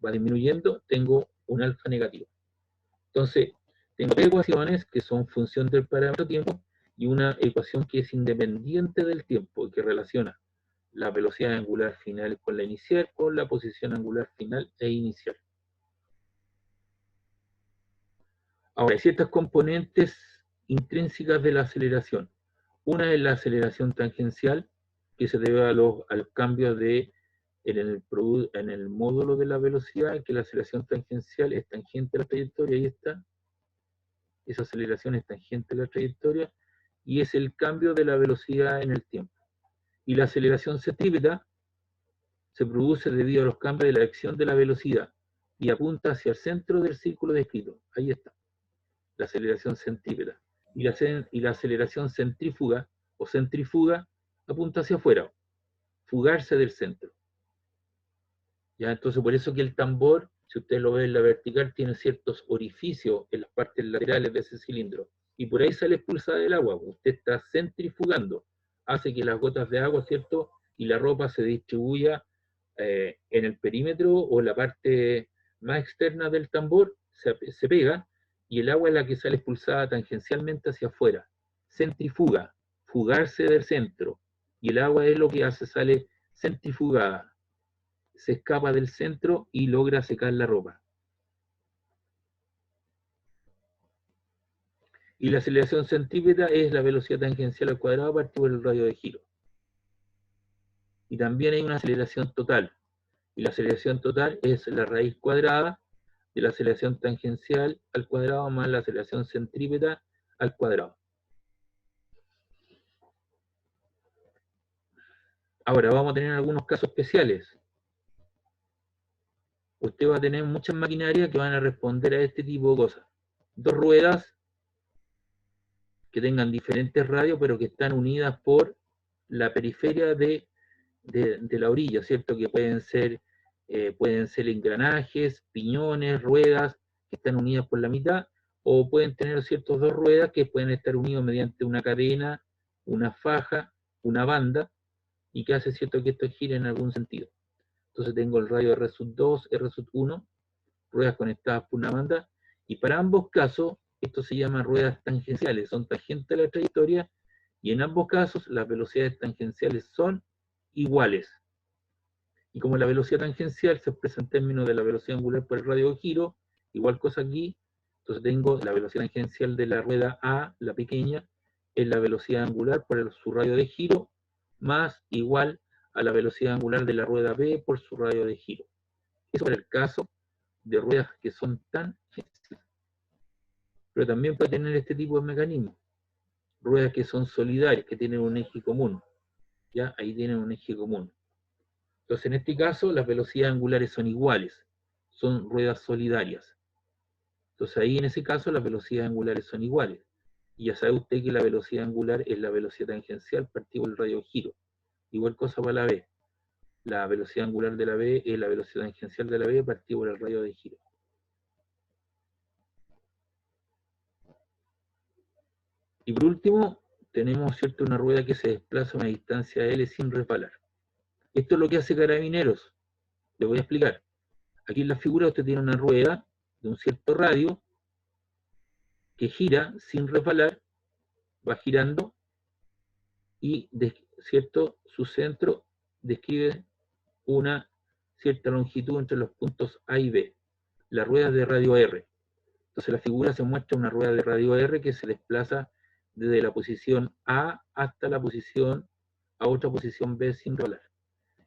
va disminuyendo, tengo un alfa negativo. Entonces, Tengo tres ecuaciones que son función del parámetro tiempo y una ecuación que es independiente del tiempo y que relaciona la velocidad angular final con la inicial, con la posición angular final e inicial. Ahora, hay ciertas componentes intrínsecas de la aceleración. Una es la aceleración tangencial, que se debe al cambio en el módulo de la velocidad, que la aceleración tangencial es tangente a la trayectoria, ahí está. Esa aceleración es tangente a la trayectoria, y es el cambio de la velocidad en el tiempo. Y la aceleración centrípeta se produce debido a los cambios de la dirección de la velocidad y apunta hacia el centro del círculo descrito. Ahí está, la aceleración centrípeta. Y la aceleración centrífuga o centrifuga apunta hacia afuera, fugarse del centro. ¿Ya? Entonces, por eso que el tambor, si usted lo ve en la vertical, tiene ciertos orificios en las partes laterales de ese cilindro. Y por ahí sale expulsada el agua. Usted está centrifugando, hace que las gotas de agua, ¿cierto? Y la ropa se distribuya en el perímetro o en la parte más externa del tambor, se pega, y el agua es la que sale expulsada tangencialmente hacia afuera. Centrifuga, fugarse del centro. Y el agua es lo que hace, sale centrifugada. Se escapa del centro y logra secar la ropa. Y la aceleración centrípeta es la velocidad tangencial al cuadrado partido por el radio de giro. Y también hay una aceleración total. Y la aceleración total es la raíz cuadrada de la aceleración tangencial al cuadrado más la aceleración centrípeta al cuadrado. Ahora vamos a tener algunos casos especiales. Usted va a tener muchas maquinarias que van a responder a este tipo de cosas. Dos ruedas que tengan diferentes radios, pero que están unidas por la periferia de la orilla, ¿cierto? Que pueden ser engranajes, piñones, ruedas, que están unidas por la mitad, o pueden tener ciertas dos ruedas que pueden estar unidas mediante una cadena, una faja, una banda, y que hace, ¿cierto?, que esto gire en algún sentido. Entonces tengo el radio R2, R1, ruedas conectadas por una banda, y para ambos casos, esto se llama ruedas tangenciales, son tangentes a la trayectoria, y en ambos casos las velocidades tangenciales son iguales. Y como la velocidad tangencial se expresa en términos de la velocidad angular por el radio de giro, igual cosa aquí, entonces tengo la velocidad tangencial de la rueda A, la pequeña, es la velocidad angular por su radio de giro, más igual a la velocidad angular de la rueda B por su radio de giro. Eso es el caso de ruedas que son tangenciales. Pero también puede tener este tipo de mecanismos. Ruedas que son solidarias, que tienen un eje común. ¿Ya? Ahí tienen un eje común. Entonces, en este caso, las velocidades angulares son iguales. Son ruedas solidarias. Entonces, ahí en ese caso, las velocidades angulares son iguales. Y ya sabe usted que la velocidad angular es la velocidad tangencial partido por el radio de giro. Igual cosa para la B. La velocidad angular de la B es la velocidad tangencial de la B partido por el radio de giro. Y por último, tenemos, ¿cierto?, una rueda que se desplaza a una distancia L sin resbalar. Esto es lo que hace Carabineros. Le voy a explicar. Aquí en la figura usted tiene una rueda de un cierto radio que gira sin resbalar, va girando y, ¿cierto?, su centro describe una cierta longitud entre los puntos A y B. La rueda es de radio R. Entonces la figura se muestra una rueda de radio R que se desplaza desde la posición A hasta la posición a otra posición B sin resbalar.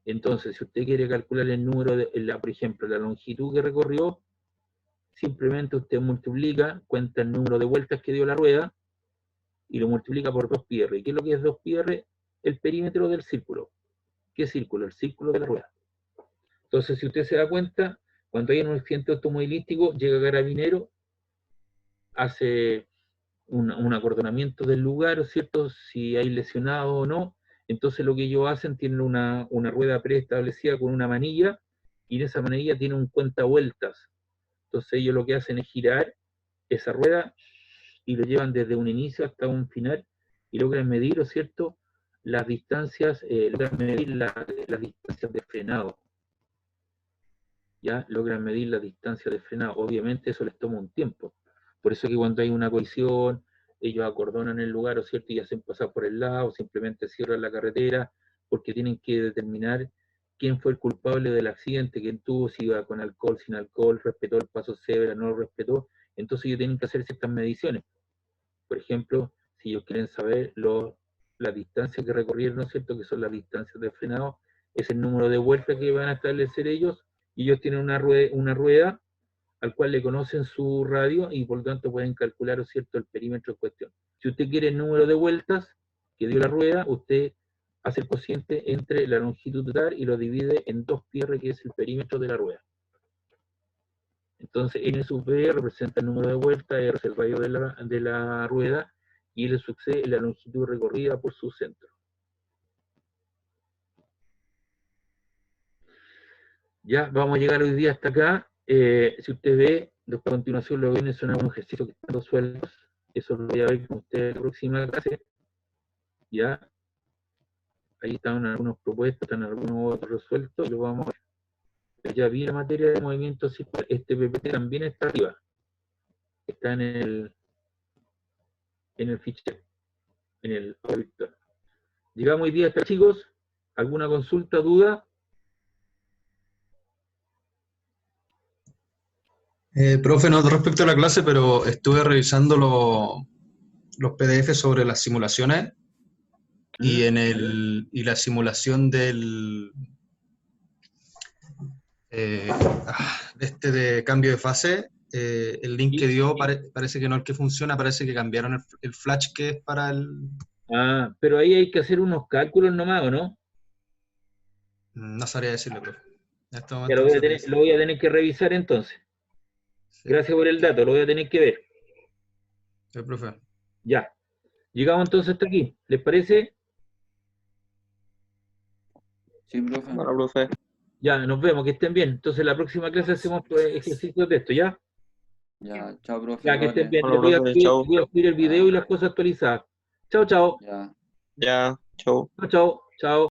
Entonces, si usted quiere calcular el número, por ejemplo, la longitud que recorrió, simplemente usted multiplica, cuenta el número de vueltas que dio la rueda y lo multiplica por 2πr. ¿Y qué es lo que es 2πr? El perímetro del círculo. ¿Qué círculo? El círculo de la rueda. Entonces, si usted se da cuenta, cuando hay un accidente automovilístico, llega Carabinero, hace un acordonamiento del lugar, ¿cierto? Si hay lesionado o no. Entonces lo que ellos hacen, tienen una rueda preestablecida con una manilla, y en esa manilla tiene un cuentavueltas. Entonces ellos lo que hacen es girar esa rueda y lo llevan desde un inicio hasta un final y logran medir, ¿no es cierto?, las distancias, logran medir las distancias de frenado. ¿Ya? Logran medir la distancia de frenado. Obviamente eso les toma un tiempo, Por eso que cuando hay una colisión, ellos acordonan el lugar, ¿o cierto? Y hacen pasar por el lado, simplemente cierran la carretera, porque tienen que determinar quién fue el culpable del accidente, quién tuvo, si iba con alcohol, sin alcohol, respetó el paso cebra, no lo respetó. Entonces ellos tienen que hacer ciertas mediciones. Por ejemplo, si ellos quieren saber las distancias que recorrieron, ¿no es cierto?, que son las distancias de frenado, es el número de vueltas que van a establecer ellos, y ellos tienen una rueda al cual le conocen su radio y por lo tanto pueden calcular, ¿no es cierto?, el perímetro en cuestión. Si usted quiere el número de vueltas que dio la rueda, usted hace el cociente entre la longitud total y lo divide en 2πr, que es el perímetro de la rueda. Entonces, N sub B representa el número de vueltas, R es el radio de la rueda, y L sub C es la longitud recorrida por su centro. Ya, vamos a llegar hoy día hasta acá. Si usted ve, a continuación lo que viene son algunos ejercicios que están resueltos. Eso lo voy a ver con usted en la próxima clase. Ya, ahí están algunos propuestos, están algunos otros resueltos, y lo vamos a ver. Ya vi la materia de movimiento circular. Este PPT también está arriba. Está en el fichero, en el auditor. Llegamos hoy día hasta, chicos. ¿Alguna consulta, duda? Profe, no respecto a la clase, pero estuve revisando los PDF sobre las simulaciones y y la simulación del de cambio de fase, el link que dio parece que no es el que funciona, parece que cambiaron el flash que es para el... Ah, pero ahí hay que hacer unos cálculos nomás, ¿o no? No sabría decirle, profe. En este Ya momento lo voy a tener que revisar entonces. Sí. Gracias por el dato, lo voy a tener que ver. Sí, profe. Ya. Llegamos entonces hasta aquí. ¿Les parece? Sí, profe. Bueno, profe. Ya, nos vemos, que estén bien. Entonces la próxima clase hacemos ejercicios de esto, ¿ya? Ya, chao, profe. Ya, que estén vale. bien. Bueno, Les voy a profe, chao. subir el video y las cosas actualizadas. Chao, chao. Ya. Ya, chau. Chao, chao. Chao.